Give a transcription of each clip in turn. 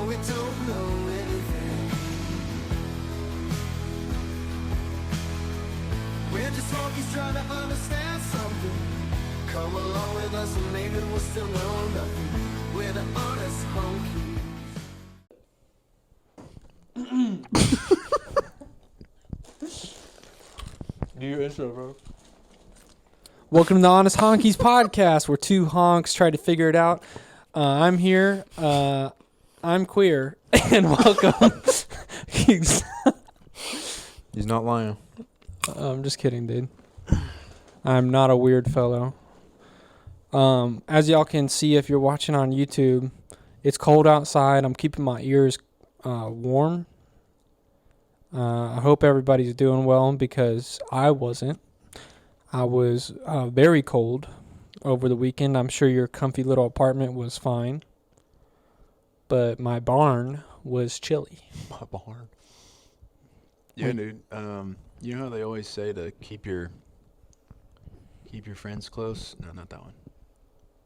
we don't know anything. We're just honkies trying to understand something. Come along with us and maybe we'll still know nothing. We're the honest honkies. Do your intro, bro. Welcome to the Honest Honkies podcast, where two honks try to figure it out. I'm here. I'm queer, and welcome. He's not lying. I'm just kidding, dude. I'm not a weird fellow. As y'all can see if you're watching on YouTube, it's cold outside. I'm keeping my ears warm. I hope everybody's doing well because I wasn't. I was very cold over the weekend. I'm sure your comfy little apartment was fine. But my barn was chilly. My barn. Yeah, dude. You know how they always say to keep your friends close? No, not that one.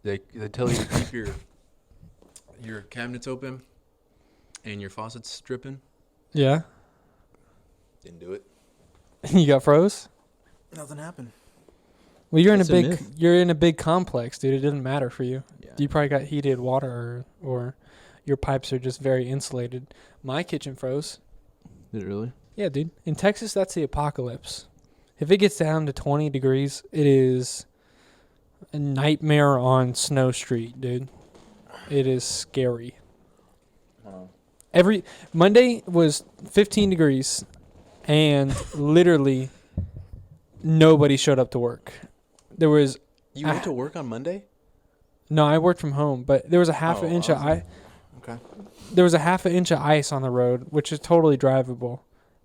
They tell you to keep your cabinets open and your faucets dripping. Yeah. Didn't do it. You got froze? Nothing happened. Well, you're That's a myth. you're in a big complex, dude. It doesn't matter for you. Yeah. You probably got heated water or your pipes are just very insulated. My kitchen froze. Did it really? Yeah, dude. In Texas, that's the apocalypse. If it gets down to 20 degrees, it is a nightmare on Snow Street, dude. It is scary. Wow. Every Monday was 15 degrees, and literally nobody showed up to work. There was You went to work on Monday? no, I worked from home, but there was a half an inch of ice. Okay. There was a half an inch of ice on the road, which is totally drivable.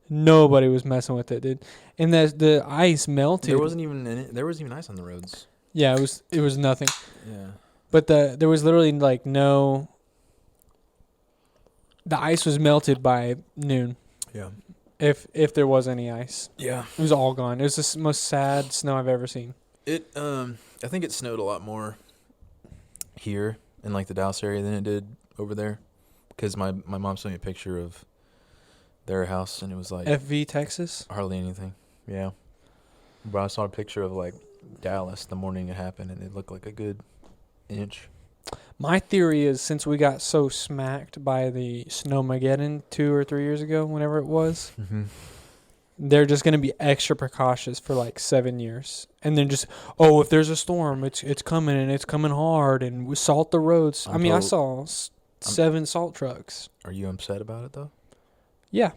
Nobody was messing with it, dude. And the ice melted. There wasn't even ice on the roads. Yeah, it was nothing. Yeah. But there was literally like no. The ice was melted by noon. Yeah. If there was any ice. Yeah. It was all gone. It was the most sad snow I've ever seen. I think it snowed a lot more here in like the Dallas area than it did over there, because my mom sent me a picture of their house and it was like FV Texas. hardly anything. Yeah, but I saw a picture of like Dallas the morning it happened and it looked like a good inch. My theory is since we got so smacked by the Snowmageddon 2 or 3 years ago, whenever it was, they're just going to be extra precautious for like 7 years. And then just, if there's a storm, it's coming and it's coming hard and we salt the roads. I saw 7 salt trucks. Are you upset about it though? Yeah.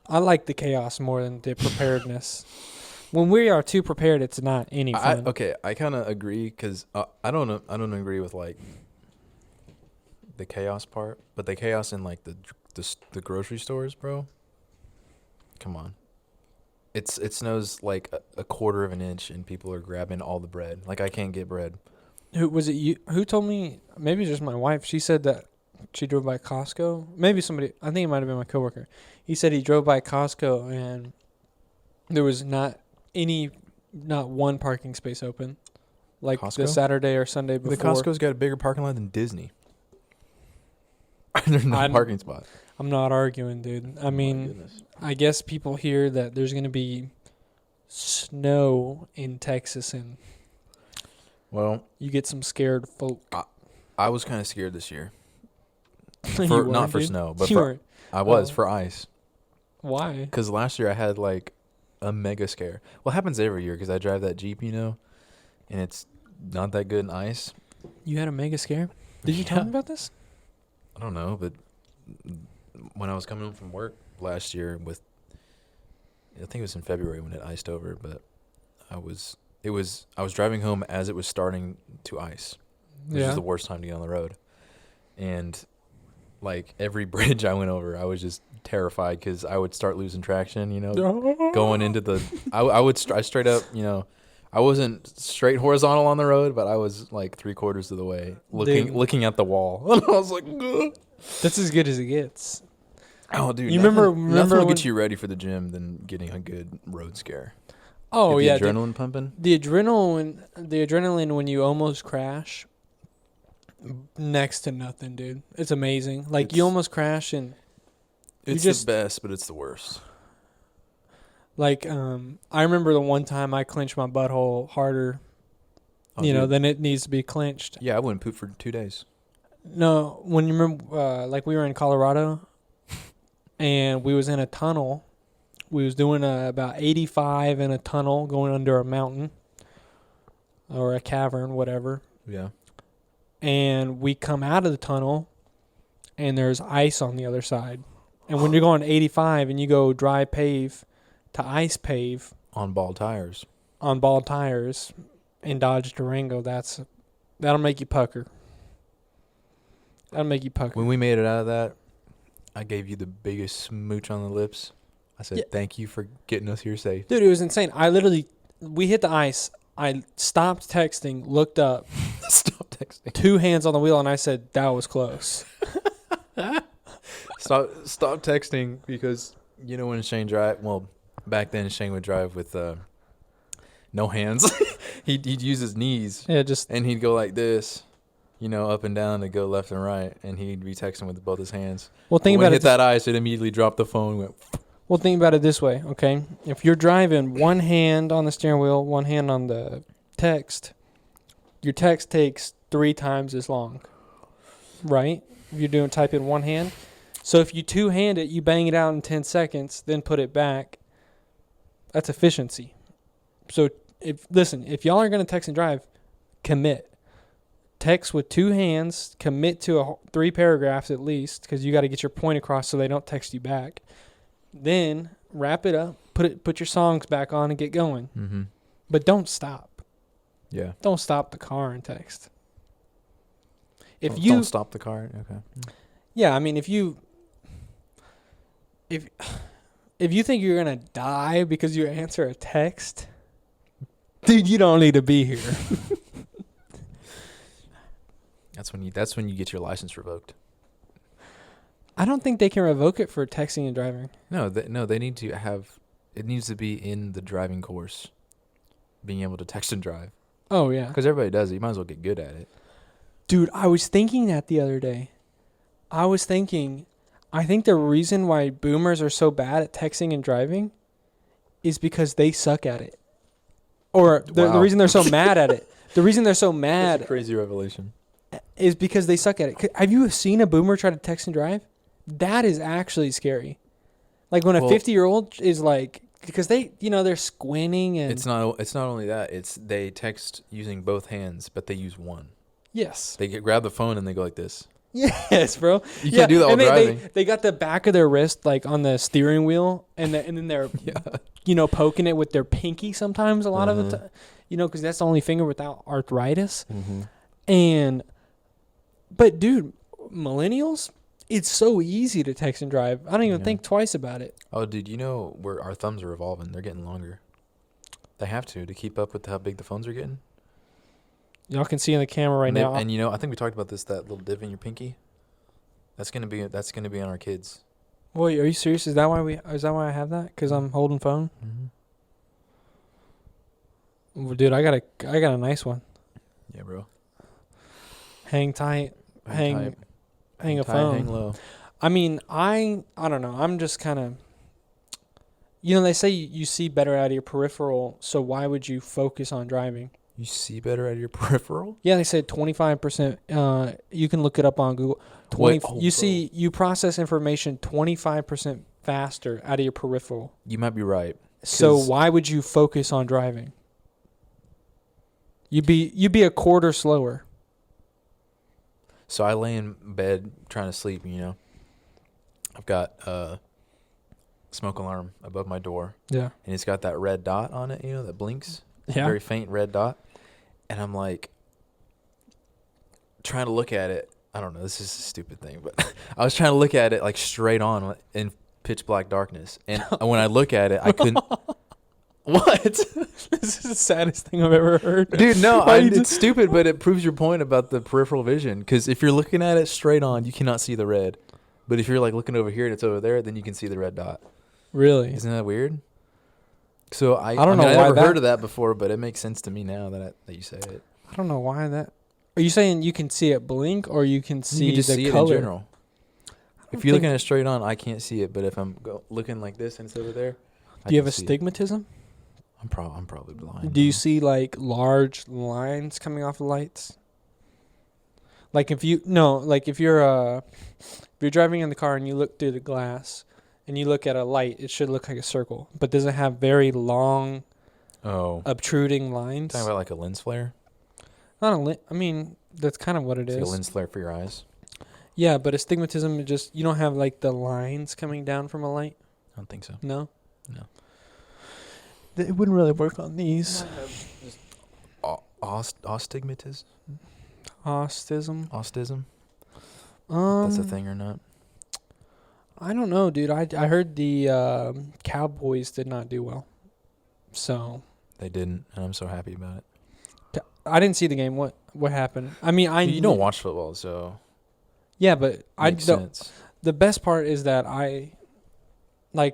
I like the chaos more than the preparedness. When we are too prepared, it's not any fun. I kind of agree because I don't agree with like the chaos part, but the chaos in like the grocery stores, bro. Come on. It snows like a quarter of an inch and people are grabbing all the bread. Like I can't get bread. Who was it? You who told me? Maybe just my wife. She said that she drove by Costco. Maybe somebody. I think it might have been my coworker. He said he drove by Costco and there was not one parking space open, like Costco? the Saturday or Sunday before. The Costco's got a bigger parking lot than Disney. There's no parking spot. I'm not arguing, dude. I mean, I guess people hear that there's going to be snow in Texas and you get some scared folk. I was kind of scared this year. Not for snow, but for ice. Why? Because last year I had like a mega scare. Well, it happens every year because I drive that Jeep, and it's not that good in ice. You had a mega scare? Did you tell me about this? I don't know, but when I was coming home from work last year I think it was in February when it iced over, but I was driving home as it was starting to ice, which is the worst time to get on the road. And like every bridge I went over, I was just terrified because I would start losing traction, going into I straight up, I wasn't straight horizontal on the road, but I was like 3/4 of the way looking at the wall. And I was like, ugh. That's as good as it gets. Oh, dude. You nothing remember will get you ready for the gym than getting a good road scare. Oh, get the adrenaline pumping. The adrenaline when you almost crash Next to nothing, dude. It's amazing. Like, you It's- almost crash and It's just- the best, but it's the worst. like, I remember the one time I clenched my butthole harder, Oh, than dude. it needs to be clenched. Yeah, I wouldn't poop for 2 days. No, when you remember, like, we were in Colorado and we was in a tunnel. We was doing about 85 in a tunnel going under a mountain or a cavern, whatever. Yeah. And we come out of the tunnel and there's ice on the other side. And when you're going 85 and you go dry pave to ice pave On bald tires. on bald tires in Dodge Durango, that'll make you pucker. That'll make you pucker. When we made it out of that, I gave you the biggest smooch on the lips. I said, Yeah. thank you for getting us here safe. Dude, it was insane. We hit the ice. I stopped texting, looked up, Stop texting. 2 hands on the wheel, and I said, that was close. Stop texting because, when Shane drive, well, back then Shane would drive with no hands. he'd use his knees, Yeah, just, and he'd go like this, up and down to go left and right, and he'd be texting with both his hands. well, think But when about he it. hit that ice, it immediately dropped the phone. Went, Well, think about it this way, okay? If you're driving one hand on the steering wheel, one hand on the text, your text takes 3 times as long, right? If you're type in one hand. So if you two-hand it, you bang it out in 10 seconds, then put it back. That's efficiency. So if y'all are going to text and drive, commit. Text with 2 hands, commit to 3 paragraphs at least, because you got to get your point across so they don't text you back. Then wrap it up, put your songs back on and get going. mm-hmm. But don't stop. Yeah. Don't stop the car and text. Don't stop the car. Okay. Yeah, I mean if you think you're going to die because you answer a text, dude, you don't need to be here. That's when you get your license revoked. I don't think they can revoke it for texting and driving. No, they need to have. It needs to be in the driving course, being able to text and drive. Oh yeah. Because everybody does it. You might as well get good at it. Dude, I was thinking that the other day. I think the reason why boomers are so bad at texting and driving is because they suck at it. Or the Wow. reason they're so mad at it. The reason they're so That's a mad crazy revelation. is because they suck at it. Have you seen a boomer try to text and drive? That is actually scary. Like when a 50-year-old is like, because they're squinting and It's not only that. It's they text using both hands, but they use one. yes, They grab the phone and they go like this. yes, bro. You can't do that while and driving. They got the back of their wrist like on the steering wheel, and then they're Yeah. poking it with their pinky sometimes. A lot of Uh-huh. it, because that's the only finger without arthritis. Mm-hmm. But dude, millennials, it's so easy to text and drive. I don't even Yeah. think twice about it. Oh, dude, where our thumbs are evolving? They're getting longer. They have to keep up with how big the phones are getting. Y'all can see in the camera right and now. And I think we talked about this. That little div in your pinky. That's gonna be on our kids. Wait, are you serious? Is that why I have that? Because I'm holding phone. Mm-hmm. Well, dude, I got a nice one. Yeah, bro. Hang tight. Hang a tight, phone. Hang low. I mean, I don't know. I'm just kind of, they say you see better out of your peripheral, so why would you focus on driving? You see better out of your peripheral? Yeah, they said 25%. You can look it up on Google. You process information 25% faster out of your peripheral. You might be right. So why would you focus on driving? You'd be a quarter slower. So I lay in bed trying to sleep, I've got a smoke alarm above my door. Yeah. And it's got that red dot on it, that blinks. Yeah. Very faint red dot. And I'm like trying to look at it. I don't know, this is a stupid thing, but I was trying to look at it like straight on in pitch black darkness. And when I look at it, I couldn't. What? This is the saddest thing I've ever heard. Dude, no, Why you it's stupid, but it proves your point about the peripheral vision. Because if you're looking at it straight on, you cannot see the red. But if you're like looking over here and it's over there, then you can see the red dot. Really? Isn't that weird? So I don't know I why never that- heard of that before, but it makes sense to me now that you say it. I don't know why that. Are you saying you can see it blink, or you can see you can just the see color? it in general. If you're looking at it straight on, I can't see it. But if I'm looking like this and it's over there, Do you have astigmatism? I'm probably blind. Do you see like large lines coming off the lights? Like if you're driving in the car and you look through the glass and you look at a light, it should look like a circle, but does it have very long, obtruding lines? Talking about like a lens flare. I mean, that's kind of what it is. Like a lens flare for your eyes. Yeah, but astigmatism, you don't have like the lines coming down from a light. I don't think so. No. No. It wouldn't really work on these. Astigmatism. Autism. That's a thing or not? I don't know, dude. I heard the Cowboys did not do well. So They didn't, and I'm so happy about it. I didn't see the game. What happened? I mean, You don't watch football, so yeah, but makes sense. The best part is that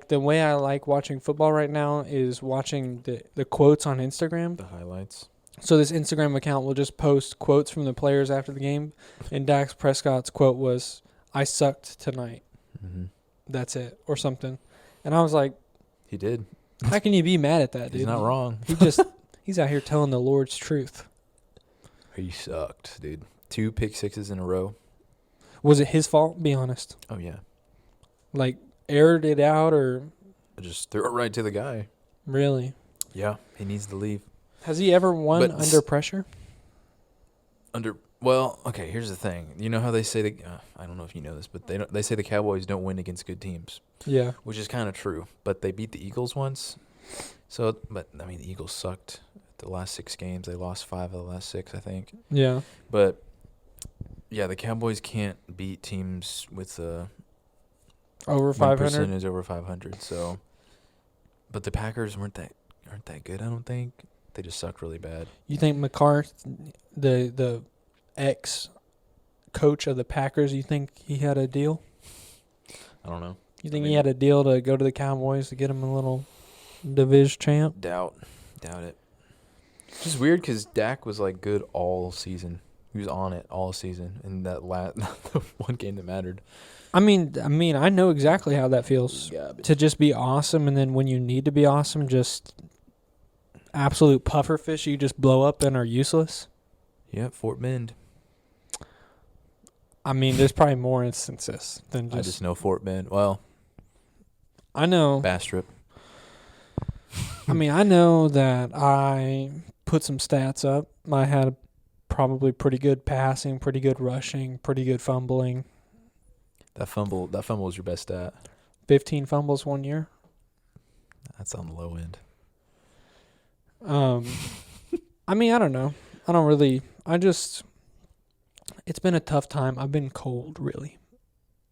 the way I like watching football right now is watching the quotes on Instagram. The highlights. So this Instagram account will just post quotes from the players after the game, and Dak Prescott's quote was, "I sucked tonight." Mm-hmm. That's it, or something. And I was like, He did. how can you be mad at that, dude? He's not wrong. He's out here telling the Lord's truth. He sucked, dude. 2 pick sixes in a row. Was it his fault? Be honest. Oh, yeah. Like, aired it out, or I just threw it right to the guy. really? Yeah, he needs to leave. Has he ever won under pressure? Well, okay, here's the thing. You know how they say I don't know if you know this, but they say the Cowboys don't win against good teams. Yeah. Which is kind of true, but they beat the Eagles once. So, but I mean, the Eagles sucked the last 6 games. They lost 5 of the last 6, I think. Yeah. But yeah, the Cowboys can't beat teams with over 500 percentage over 500. So, but the Packers aren't that good. I don't think they just sucked really bad. You think McCarthy, the ex coach of the Packers, you think he had a deal? I don't know. You think he had a deal to go to the Cowboys to get him a little division champ? Doubt it. It's just weird because Dak was like good all season. He was on it all season, and that the one game that mattered. I mean, I know exactly how that feels to just be awesome, and then when you need to be awesome, just absolute pufferfish, you just blow up and are useless. Yeah, Fort Bend. I mean, there's probably more instances than just. I just know Fort Bend. Well, I know. Bastrop. I mean, I know that I put some stats up. I had probably pretty good passing, pretty good rushing, pretty good fumbling. That fumble was your best stat. 15 fumbles 1 year. That's on the low end. I mean, I don't know. It's been a tough time. I've been cold, really.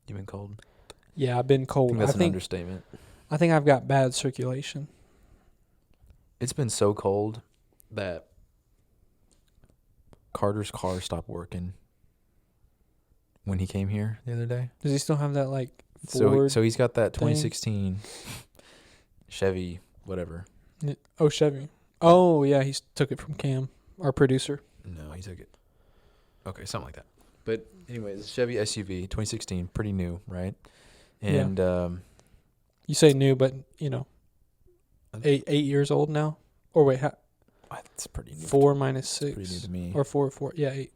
You've been cold? Yeah, I've been cold. I think that's an understatement. I think I've got bad circulation. It's been so cold that Carter's car stopped working when he came here the other day. Does he still have that, like, Ford So he's got that thing? 2016 Chevy, whatever. Oh, Chevy. Oh, yeah, he took it from Cam, our producer. No, he took it. Okay, something like that. But anyways, Chevy SUV, 2016, pretty new, right? And you say new, but, 8 years old now? Or wait, it's pretty new. 4 minus 6. Pretty new to me. Or 4. Yeah, 8.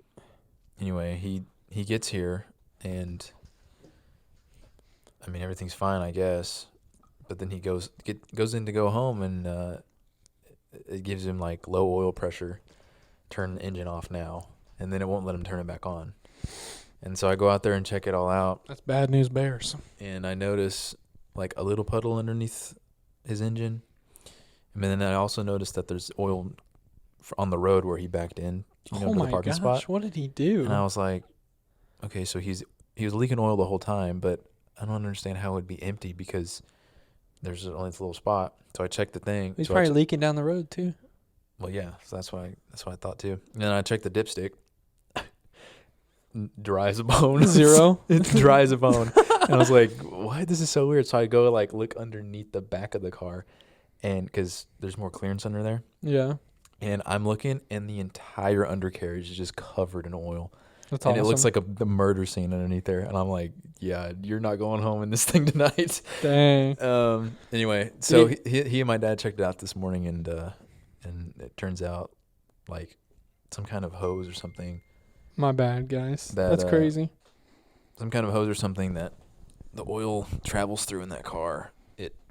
Anyway, he gets here, and I mean, everything's fine, I guess. But then he goes in to go home, and it gives him like low oil pressure. Turn the engine off now, and then it won't let him turn it back on. And so I go out there and check it all out. That's bad news bears. And I notice like a little puddle underneath his engine. And then I also noticed that there's oil on the road where he backed in. To the parking spot. What did he do? And I was like, okay, so he was leaking oil the whole time, but I don't understand how it would be empty because there's only this little spot. So I checked the thing. He's probably leaking down the road too. Well, yeah, so that's what I thought too. And then I checked the dipstick. Dry as a bone. 0. It's dry as a bone. And I was like, why? This is so weird. So I go look underneath the back of the car, and because there's more clearance under there. Yeah. And I'm looking, and the entire undercarriage is just covered in oil. That's And awesome. it looks like the murder scene underneath there. And I'm like, yeah, you're not going home in this thing tonight. Dang. Anyway, so he and my dad checked it out this morning, and it turns out like some kind of hose or something. My bad, guys. That, That's crazy. Some kind of hose or something that the oil travels through in that car.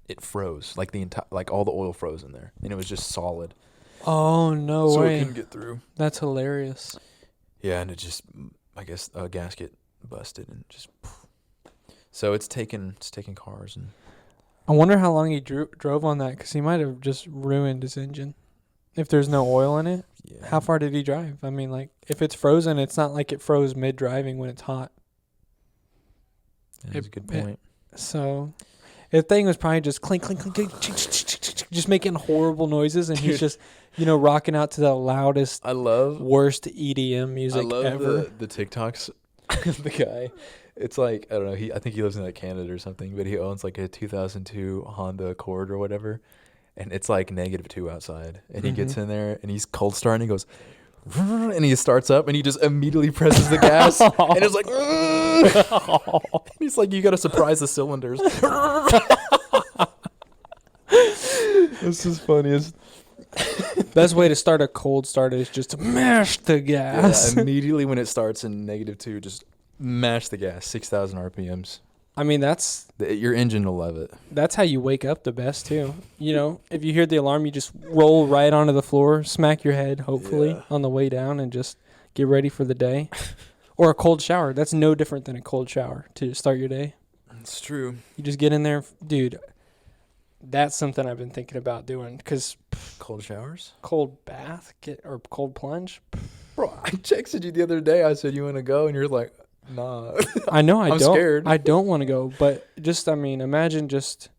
It froze, like like all the oil froze in there, and it was just solid. Oh, no So way. it couldn't get through. That's hilarious. Yeah, and it just, I guess, a gasket busted and just. So it's taking cars, and I wonder how long he drove on that, because he might have just ruined his engine. If there's no oil in it, yeah. how far did he drive? I mean, like, if it's frozen, it's not like it froze mid-driving when it's hot. That's a good point. So, the thing was probably just clink, clink, clink, clink, just making horrible noises, and he's just, rocking out to the loudest, worst EDM music ever. The TikToks. The guy, it's like, I don't know. I think he lives in like Canada or something, but he owns like a 2002 Honda Accord or whatever, and it's like -2 outside, and he gets in there and he's cold starting. He goes, and he starts up and he just immediately presses the gas, and it's like, and he's like, you got to surprise the cylinders. This is funny. Best way to start a cold start is just to mash the gas. Yeah, immediately when it starts in -2, just mash the gas. 6,000 RPMs. I mean, Your engine will love it. that's how you wake up the best too. If you hear the alarm, you just roll right onto the floor, smack your head, hopefully, on the way down, and just get ready for the day. Or a cold shower. That's no different than a cold shower to start your day. It's true. You just get in there, dude. That's something I've been thinking about doing, because Cold showers? cold bath or cold plunge. Bro, I texted you the other day. I said, you want to go? And you're like, nah. I know I'm scared. I don't want to go, but imagine just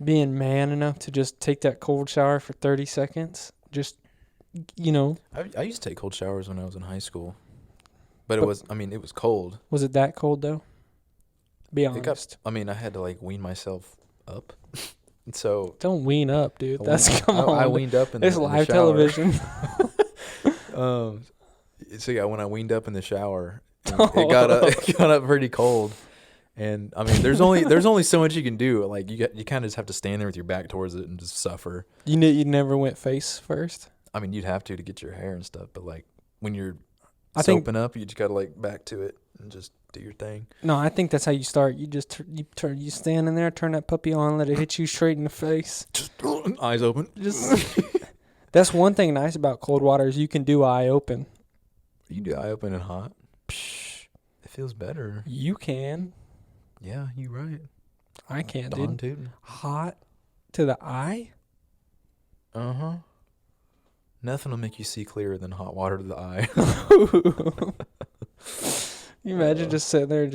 being man enough to just take that cold shower for 30 seconds. Just, I used to take cold showers when I was in high school. But it was cold. Was it that cold though? Be honest. I had to like wean myself up. So Don't wean up, dude. I weaned up in It's the live shower. television. So yeah, when I weaned up in the shower, it got up pretty cold. And there's only so much you can do. Like you kind of just have to stand there with your back towards it and just suffer. You never went face first? You'd have to get your hair and stuff, but like when you're soaping up, you just got to like back to it and just do your thing. No, I think that's how you start. You just you stand in there, turn that puppy on, let it hit you straight in the face. Just eyes open. That's one thing nice about cold water is you can do eye open. You do eye open and hot. It feels better. You can. Yeah, you're right. I can't, Don dude. tootin'. Hot to the eye? Uh-huh. Nothing will make you see clearer than hot water to the eye. You imagine just sitting there,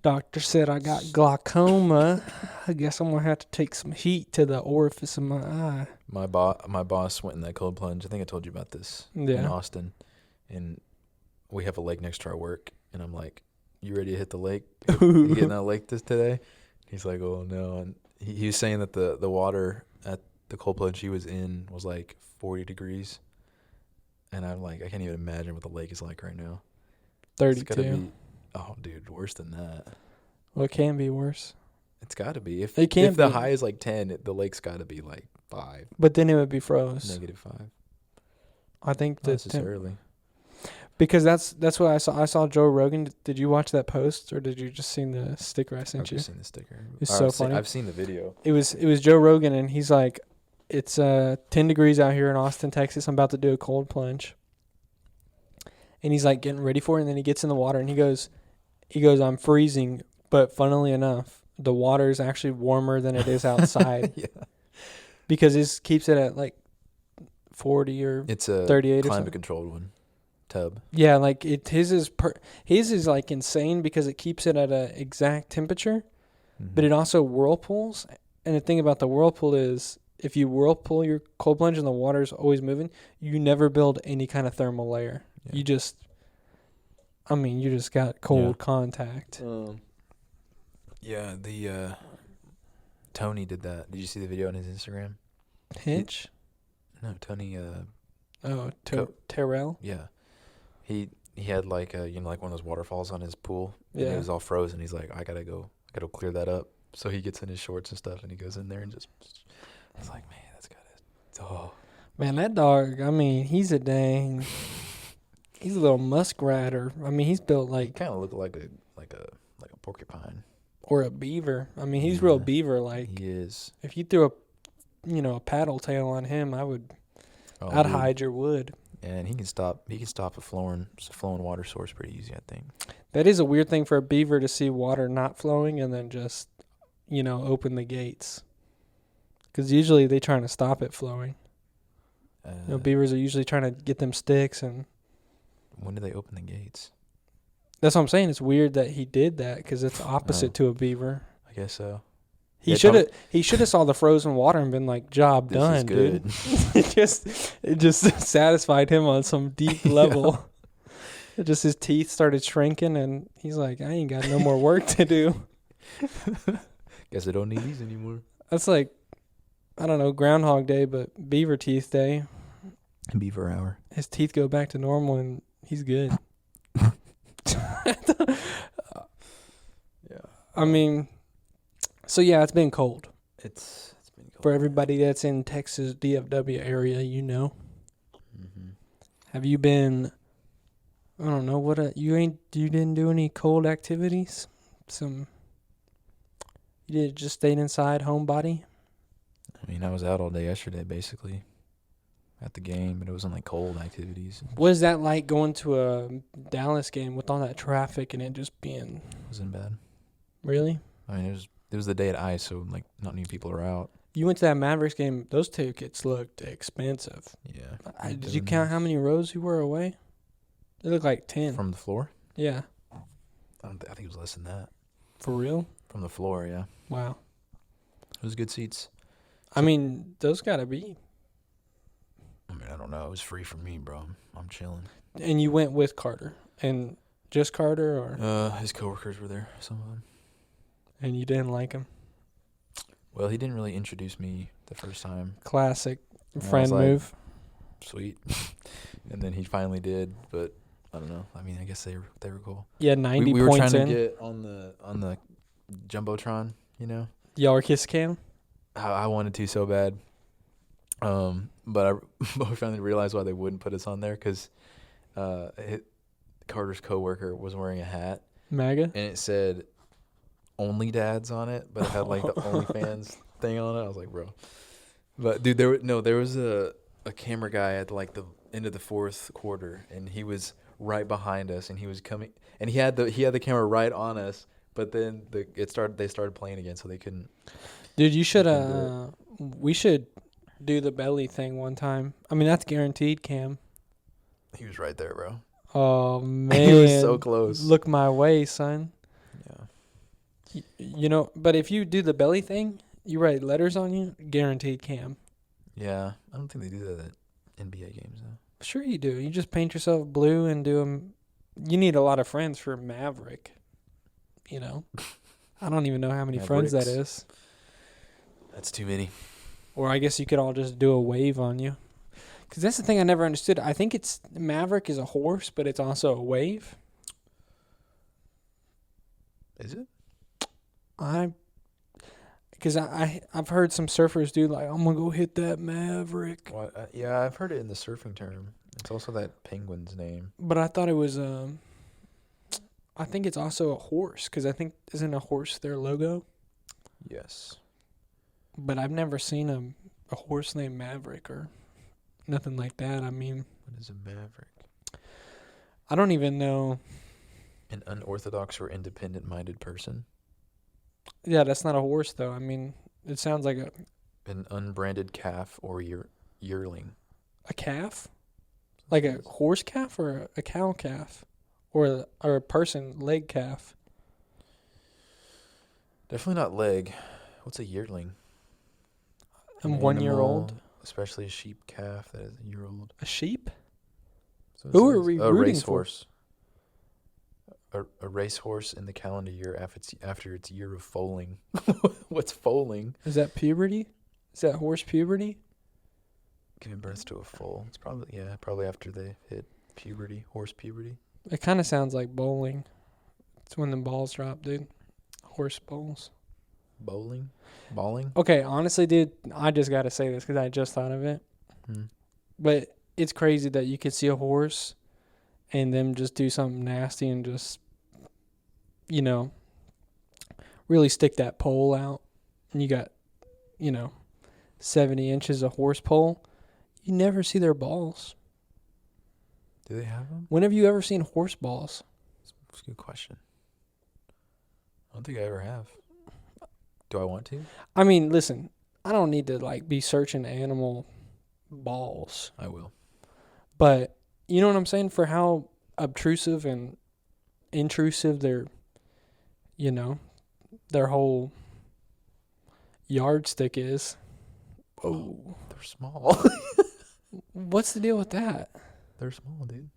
doctor said I got glaucoma. I guess I'm going to have to take some heat to the orifice of my eye. My boss went in that cold plunge. I think I told you about this in Austin. And we have a lake next to our work. And I'm like, you ready to hit the lake? You getting that lake today? He's like, oh, no. And he was saying that the water at the cold plunge he was in was like 40 degrees. And I'm like, I can't even imagine what the lake is like right now. 32. It's gotta be, oh, dude, worse than that. Well, it can be worse. It's got to be. If be. the high is like 10, the lake's got to be like 5. But then it would be froze. -5. I think Not necessarily. Because that's what I saw. I saw Joe Rogan. Did you watch that post, or did you just see the sticker I sent you? I've just seen the sticker. It's so funny. I've seen the video. It was Joe Rogan, and he's like, it's 10 degrees out here in Austin, Texas. I'm about to do a cold plunge. And he's like getting ready for it, and then he gets in the water, and he goes, I'm freezing, but funnily enough, the water is actually warmer than it is outside. Yeah. Because it keeps it at like 40 or 38 or something. It's a climate controlled one. Tub. Yeah, like his is like insane because it keeps it at a exact temperature, but it also whirlpools. And the thing about the whirlpool is, if you whirlpool your cold plunge and the water's always moving, you never build any kind of thermal layer. Yeah. You just got cold contact. Yeah, the Tony did that. Did you see the video on his Instagram? Hitch? No, Tony. Oh, Co- Terrell. Yeah, he had like like one of those waterfalls on his pool, and Yeah. it was all frozen. He's like, I gotta go clear that up. So he gets in his shorts and stuff, and he goes in there and just. It's like, man, that's gotta. Oh. Man, that dog. I mean, he's a dang. He's a little muskrat, or I mean, he's built He like kind of looked like a porcupine. or a beaver. I mean, he's real Yeah. beaver like. He is. If you threw a paddle tail on him, Oh, I'd dude. hide your wood. And he can stop a flowing water source pretty easy, I think. That is a weird thing for a beaver to see water not flowing and then just, open the gates. Because usually they're trying to stop it flowing. Beavers are usually trying to get them sticks, and When do they open the gates? that's what I'm saying. It's weird that he did that because it's opposite to a beaver. I guess so. He Yeah, should have saw the frozen water and been like, "Job This done, is good. dude." it just satisfied him on some deep level. It just his teeth started shrinking, and he's like, "I ain't got no more work to do." Guess I don't need these anymore. That's like, I don't know, Groundhog Day, but Beaver Teeth Day. Beaver hour. His teeth go back to normal, and he's good. Yeah. I mean, so yeah, it's been cold. It's been cold. For everybody that's in Texas DFW area, Mm-hmm. Have you been? I don't know you didn't do any cold activities. You just stayed inside, homebody. I mean, I was out all day yesterday, basically, at the game, but it wasn't like cold activities. What is that like going to a Dallas game with all that traffic and it just being It wasn't bad. really? I mean, it was the day at ice, so like not many people are out. You went to that Mavericks game. Those tickets looked expensive. Yeah. Did you count how many rows you were away? It looked like 10. From the floor? Yeah. I think it was less than that. For real? From the floor, yeah. Wow. It was good seats. I mean, those gotta be. I mean, I don't know. It was free for me, bro. I'm chilling. And you went with Carter, and just Carter, or His coworkers were there, some of them. and you didn't like him? Well, he didn't really introduce me the first time. Classic I was friend like, move. Sweet. And then he finally did, but I don't know. I mean, I guess they were cool. Yeah, 90 we were points trying in. to get on the jumbotron, Y'all were kiss cam. I wanted to so bad. But we finally realized why they wouldn't put us on there because Carter's coworker was wearing a hat MAGA. and it said "Only Dads" on it, but it had like the OnlyFans thing on it. I was like, bro. But dude, there was a camera guy at like the end of the fourth quarter, and he was right behind us, and he was coming, and he had the camera right on us. But then they started playing again, so they couldn't. Dude, you should couldn't we should do the belly thing one time. I mean, that's guaranteed, Cam. He was right there, bro. Oh man, He was so close. Look my way, son. Yeah. But if you do the belly thing, you write letters on you, guaranteed, Cam. Yeah, I don't think they do that at NBA games though. Sure you do. You just paint yourself blue and do them. You need a lot of friends for Maverick. I don't even know how many friends that Mavericks. is. That's too many. Or I guess you could all just do a wave on you. Because that's the thing I never understood. I think it's Maverick is a horse, but it's also a wave. Is it? Because I've heard some surfers do like, I'm going to go hit that Maverick. Well, yeah, I've heard it in the surfing term. It's also that penguin's name. But I thought it was, I think it's also a horse. Because I think, isn't a horse their logo? Yes. But I've never seen a horse named Maverick or nothing like that. I mean, What is a maverick? I don't even know. An unorthodox or independent-minded person. Yeah, that's not a horse, though. I mean, it sounds like An unbranded calf or yearling. a calf. Like a horse calf or a cow calf? Or a person leg calf. Definitely not leg. What's a yearling? And An 1 year animal, old. especially a sheep calf that is a year old. A sheep? So Who it's are we a rooting racehorse. A racehorse in the calendar year after its year of foaling. What's foaling? Is that puberty? Is that horse puberty? Giving birth to a foal. It's probably after they hit puberty, horse puberty. It kind of sounds like bowling. It's when the balls drop, dude. Horse bowls. Bowling? Balling? Okay, honestly, dude, I just got to say this because I just thought of it. But it's crazy that you could see a horse and them just do something nasty and just, really stick that pole out. And you got, 70 inches of horse pole. You never see their balls. Do they have them? When have you ever seen horse balls? That's a good question. I don't think I ever have. Do I want to? I mean, listen, I don't need to, be searching animal balls. I will. But, you know what I'm saying? For how obtrusive and intrusive their whole yardstick is. Oh, they're small. What's the deal with that? They're small, dude.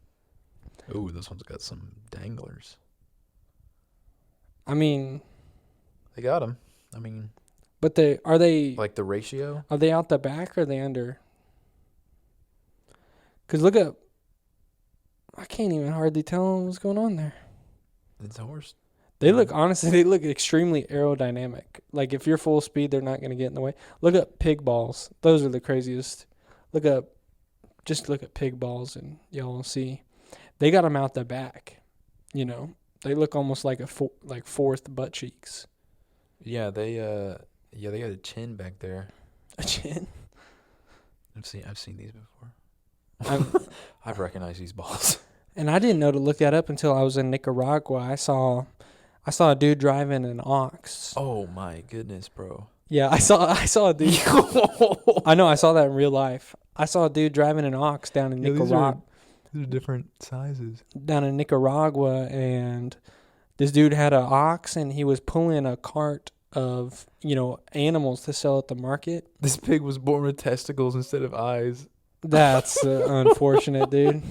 Oh, this one's got some danglers. I mean, they got them. I mean, but are they like the ratio? Are they out the back or are they under? Because look up. I can't even hardly tell what's going on there. It's a horse. They look extremely aerodynamic. Like if you're full speed, they're not going to get in the way. Look up pig balls. Those are the craziest. Just look at pig balls and y'all will see. They got them out the back. They look almost like fourth butt cheeks. Yeah, they got a chin back there. A chin? I've seen these before. I've recognized these balls. And I didn't know to look that up until I was in Nicaragua. I saw a dude driving an ox. Oh my goodness, bro. Yeah, I saw a dude. I know, I saw that in real life. I saw a dude driving an ox down in Nicaragua. These are different sizes. Down in Nicaragua, and this dude had an ox, and he was pulling a cart of, animals to sell at the market. This pig was born with testicles instead of eyes. That's unfortunate, dude.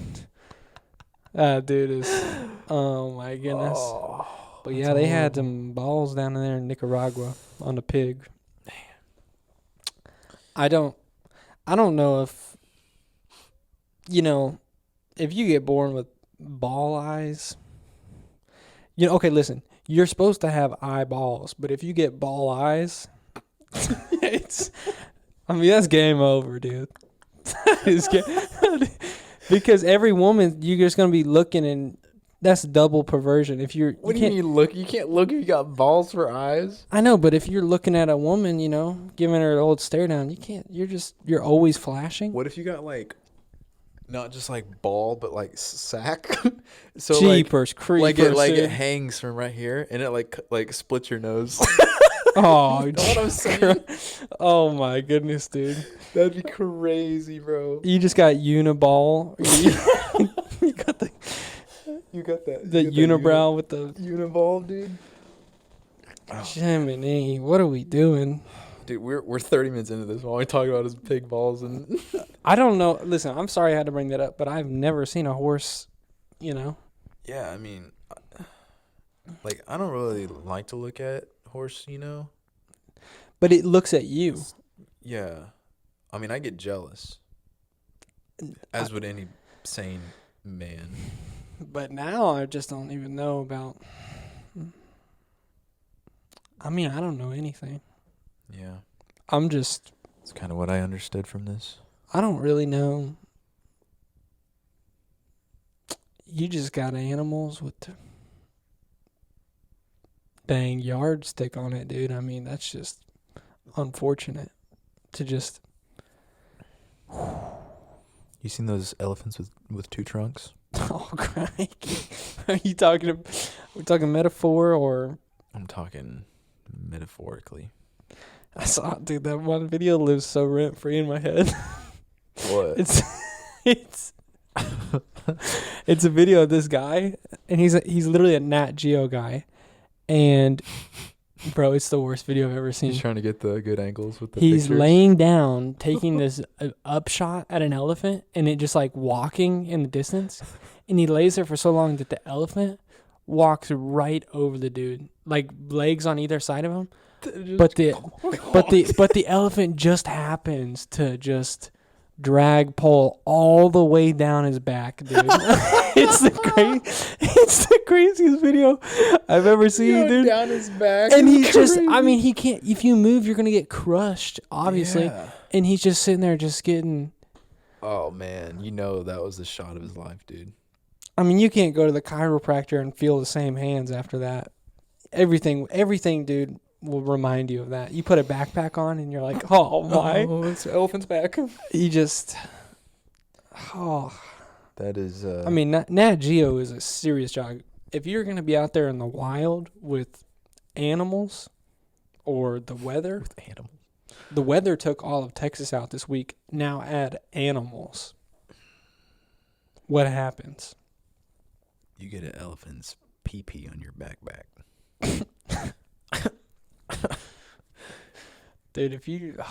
That dude is, oh my goodness. Oh, but yeah, they had some balls down in there in Nicaragua on the pig. Man. I don't know if, if you get born with ball eyes, okay, listen, you're supposed to have eyeballs, but if you get ball eyes, that's game over, dude. That is because every woman, you're just going to be looking, and that's double perversion. What do you mean look? You can't look if you got balls for eyes. I know, but if you're looking at a woman, giving her an old stare down, you can't. You're always flashing. What if you got not just ball, but sack? So Jeepers creepers, it hangs from right here, and it splits your nose. Oh, you know what I'm saying? Oh my goodness, dude. That'd be crazy, bro. You just got uniball. You got that. The unibrow with the uniball, dude. Jiminy, what are we doing? Dude, we're 30 minutes into this. All we talk about is pig balls and. I don't know. Listen, I'm sorry I had to bring that up, but I've never seen a horse. Yeah, I mean, I don't really like to look at horse, But it looks at you. Yeah, I mean, I get jealous, as would any sane man. But now I just don't even know about. I mean, I don't know anything. Yeah. It's kind of what I understood from this. I don't really know. You just got animals with the dang yardstick on it, dude. I mean, that's just unfortunate to just. You seen those elephants with two trunks? Oh, crikey. Are you talking? We're talking metaphor or? I'm talking metaphorically. I saw, dude, that one video lives so rent free in my head. What? It's it's a video of this guy, and he's literally a Nat Geo guy, and bro, it's the worst video I've ever seen. He's trying to get the good angles with the He's pictures. laying down, taking this upshot at an elephant, and it just walking in the distance, and he lays there for so long that the elephant walks right over the dude, legs on either side of him. But the elephant just happens to just drag pole all the way down his back, dude. It's the craziest video I've ever seen, dude. Down his back. And he's just, I mean, he can't, if you move, you're going to get crushed, obviously. Yeah. And he's just sitting there just getting, Oh, man. You know that was the shot of his life, dude. I mean, you can't go to the chiropractor and feel the same hands after that. Everything, dude, will remind you of that. You put a backpack on and you're like, oh, my. Oh, it's elephant's back. You just, oh. That is... I mean, Nat Geo is a serious job. If you're going to be out there in the wild with animals or the weather... With animals. The weather took all of Texas out this week. Now add animals. What happens? You get an elephant's pee-pee on your backpack. Dude, if you...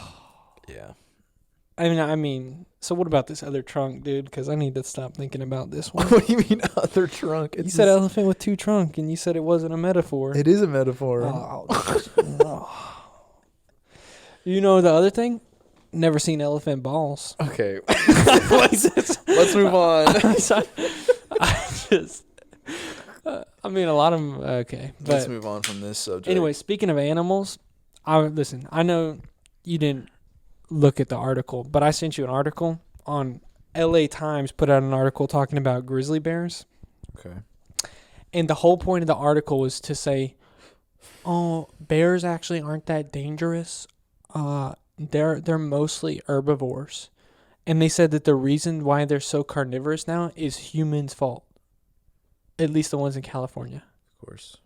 Yeah. I mean, so what about this other trunk, dude? Because I need to stop thinking about this one. What do you mean other trunk? You said elephant with two trunk, and you said it wasn't a metaphor. It is a metaphor. Oh. You know the other thing? Never seen elephant balls. Okay. Let's move on. I mean, a lot of them. Okay, but Let's move on from this subject. anyway, speaking of animals, listen. I know you didn't look at the article, but I sent you an article on LA Times. Put out an article talking about grizzly bears. Okay. And the whole point of the article was to say, oh, bears actually aren't that dangerous. They're mostly herbivores. And they said that the reason why they're so carnivorous now is humans' fault. At least the ones in California. Of course.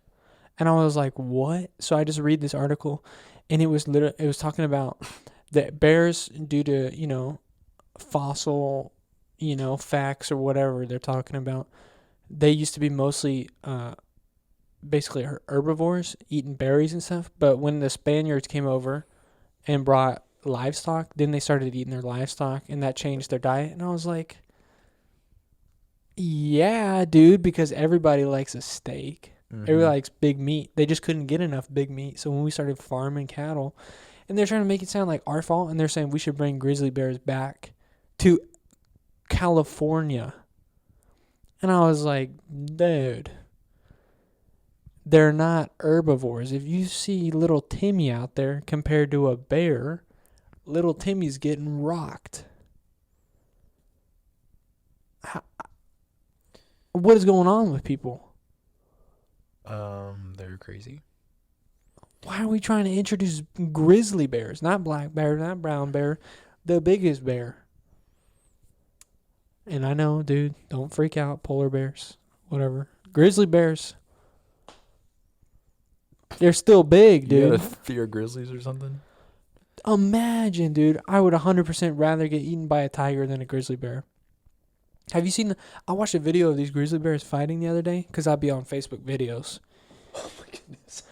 And I was like, what? So I just read this article, and it was talking about that bears, due to, fossil, facts or whatever they're talking about, they used to be mostly basically herbivores, eating berries and stuff. But when the Spaniards came over and brought livestock, then they started eating their livestock, and that changed their diet. And I was like, yeah, dude, because everybody likes a steak. Mm-hmm. Everybody likes big meat. They just couldn't get enough big meat. So when we started farming cattle, and they're trying to make it sound like our fault, and they're saying we should bring grizzly bears back to California. And I was like, dude, they're not herbivores. If you see little Timmy out there compared to a bear, little Timmy's getting rocked. What is going on with people? They're crazy. Why are we trying to introduce grizzly bears? Not black bear, not brown bear, the biggest bear. And I know, dude, don't freak out, polar bears, whatever. Grizzly bears, they're still big, dude. You gotta fear grizzlies or something? Imagine, dude, I would 100% rather get eaten by a tiger than a grizzly bear. Have you seen I watched a video of these grizzly bears fighting the other day, because I'd be on Facebook videos. Oh my goodness.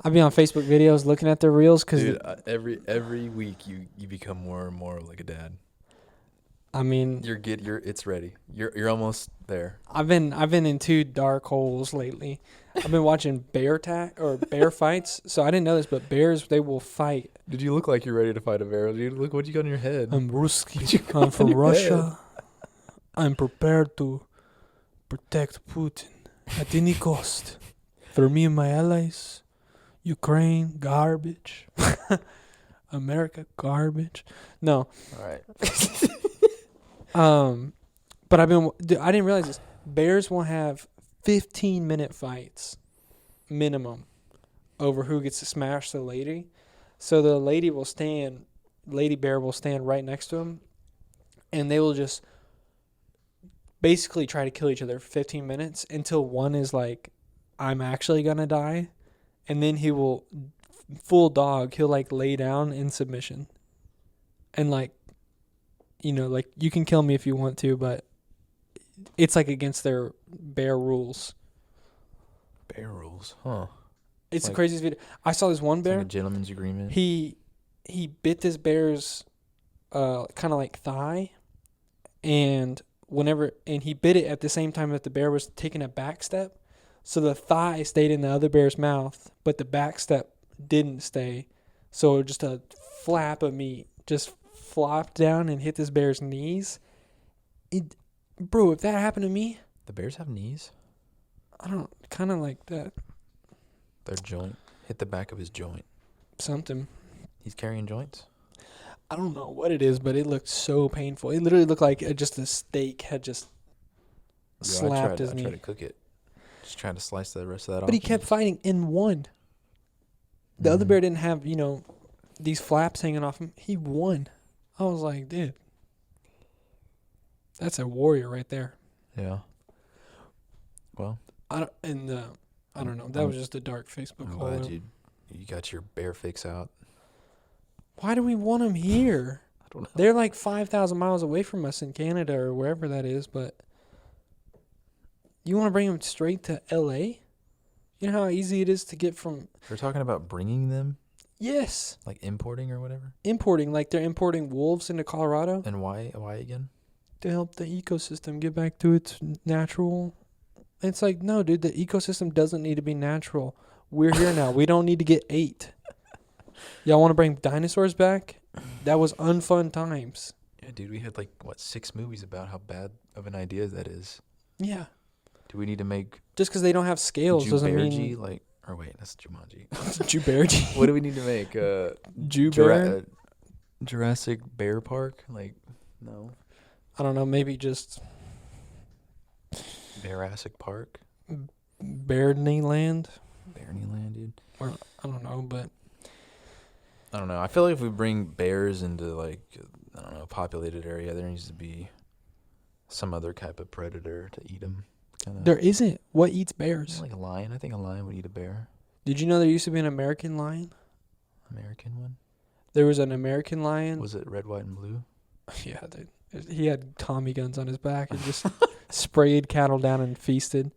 I'd be on Facebook videos looking at their reels, because Dude, every week you become more and more like a dad. I mean, it's ready. You're almost there. I've been in two dark holes lately. I've been watching bear fights. So I didn't know this, but bears, they will fight. Dude, you look like you're ready to fight a bear, dude. Look what you got on your head. I'm Ruski. I'm from Russia. I'm prepared to protect Putin at any cost. For me and my allies, Ukraine, garbage. America, garbage. No. All right. But I didn't realize this. Bears will have 15-minute fights minimum over who gets to smash the lady. So the lady bear will stand right next to him, and they will just basically try to kill each other for 15 minutes until one is like, I'm actually gonna die, and then he will full dog, he'll like lay down in submission, and like, like, you can kill me if you want to, but it's like against their bear rules. Bear rules, huh? It's the craziest video. I saw this one bear. Like a gentleman's agreement. He bit this bear's kind of like thigh, and he bit it at the same time that the bear was taking a back step. So the thigh stayed in the other bear's mouth, but the back step didn't stay. So just a flap of meat just flopped down and hit this bear's knees. Bro, if that happened to me, The bears have knees? I don't kind of like that. Their joint hit the back of his joint. Something. He's carrying joints? I don't know what it is, but it looked so painful. It literally looked like just a steak had just slapped his knee. I tried to cook it. Just trying to slice the rest of that off. But he kept fighting and won. The other bear didn't have, these flaps hanging off him. He won. I was like, dude, that's a warrior right there. Yeah. Well. I don't know. That was just a dark Facebook I'm call. glad you got your bear fix out. Why do we want them here? I don't know. They're like 5,000 miles away from us in Canada or wherever that is, but you want to bring them straight to L.A.? You know how easy it is to get from... You're talking about bringing them? Yes. Like importing or whatever? Importing. Like they're importing wolves into Colorado. And why again? To help the ecosystem get back to its natural... It's like, no, dude, the ecosystem doesn't need to be natural. We're here now. We don't need to get ate. Y'all want to bring dinosaurs back? That was unfun times. Yeah, dude, we had 6 movies about how bad of an idea that is. Yeah. Do we need to make... Just because they don't have scales doesn't mean... Or wait, that's Jumanji. Jubergy. What do we need to make? Bear? Jurassic Bear Park? No. I don't know, maybe just... Jurassic Park? Bearney Land? Bearney Land, dude. Or, I don't know, but... I don't know. I feel like if we bring bears into, I don't know, a populated area, there needs to be some other type of predator to eat them. There isn't. What eats bears? Like a lion. I think a lion would eat a bear. Did you know there used to be an American lion? American one? There was an American lion. Was it red, white, and blue? Yeah, dude. He had Tommy guns on his back and just sprayed cattle down and feasted.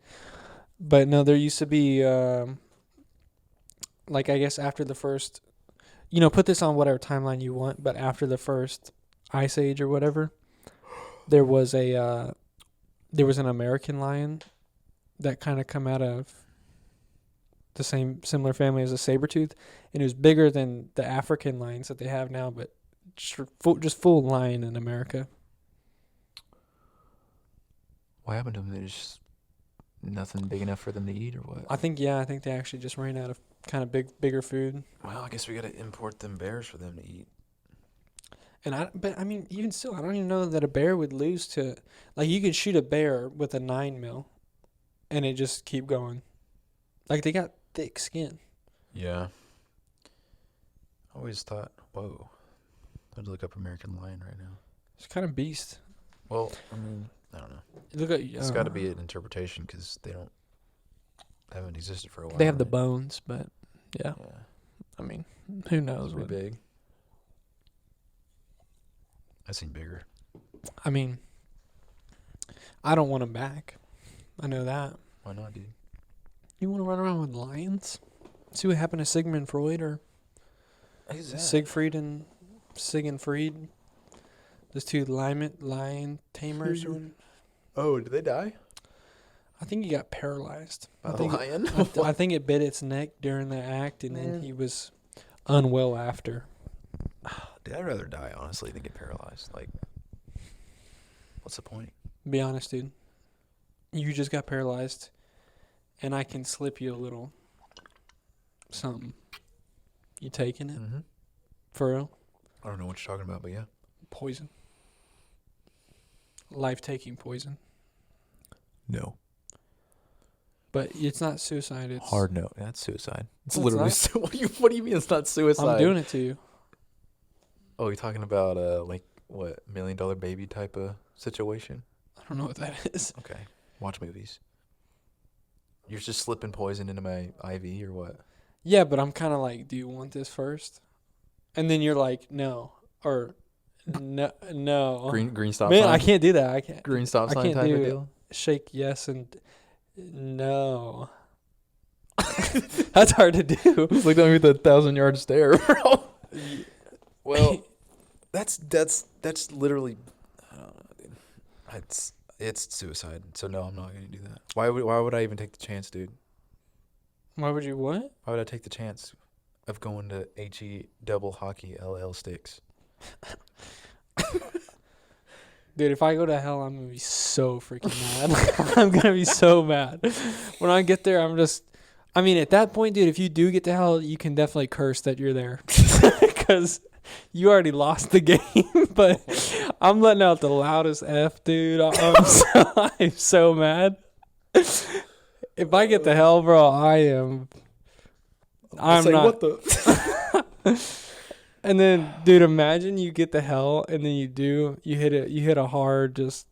But no, there used to be, I guess after the first, put this on whatever timeline you want, but after the first Ice Age or whatever, there was an American lion that kind of come out of the similar family as a saber-tooth, and it was bigger than the African lions that they have now, but just full lion in America. What happened to them? There's nothing big enough for them to eat, or what? I think they actually just ran out of kind of bigger food. Well, I guess we got to import them bears for them to eat. But even still, I don't even know that a bear would lose to, you could shoot a bear with a 9mm, and it just keep going. They got thick skin. Yeah. I always thought, whoa, I'd look up American lion right now. It's kind of beast. Well, I don't know. It's got to be an interpretation because they haven't existed for a while. They have the bones, but yeah. Who knows? It's pretty big. I've seen bigger. I don't want them back. I know that. Why not, dude? You want to run around with lions? See what happened to Sigmund Freud or Siegfried and Siegfried? Those two lion tamers. Oh, did they die? I think he got paralyzed. By the lion? I think it bit its neck during the act, and then he was unwell after. Dude, I'd rather die, honestly, than get paralyzed. What's the point? Be honest, dude. You just got paralyzed, and I can slip you a little something. You taking it? Mm-hmm. For real? I don't know what you're talking about, but yeah. Poison. Life-taking poison. No. But it's not suicide. It's hard no. That's suicide. It's No, literally. it's What do you mean it's not suicide? I'm doing it to you. Oh, you're talking about what, $1 Million Baby type of situation? I don't know what that is. Okay, watch movies. You're just slipping poison into my IV or what? Yeah, but I'm kind of like, do you want this first? And then you're like, no, or no. Green stop Man, sign. I can't do that. I can't. Green stop I sign can't type do of deal. Shake yes and no. That's hard to do. It's like doing the 1,000-yard stare, bro. Well, that's literally. I don't know, dude. It's suicide. So no, I'm not gonna do that. Why would I even take the chance, dude? Why would you what? Why would I take the chance of going to HE double hockey LL sticks? Dude, if I go to hell, I'm gonna be so freaking mad. I'm gonna be so mad. When I get there, I mean, at that point, dude, if you do get to hell, you can definitely curse that you're there. Because you already lost the game. But I'm letting out the loudest F, dude. I'm so mad. If I get to hell, bro, I'm It's like, not. what the? And then, dude, imagine you get to hell, and then you hit a hard, just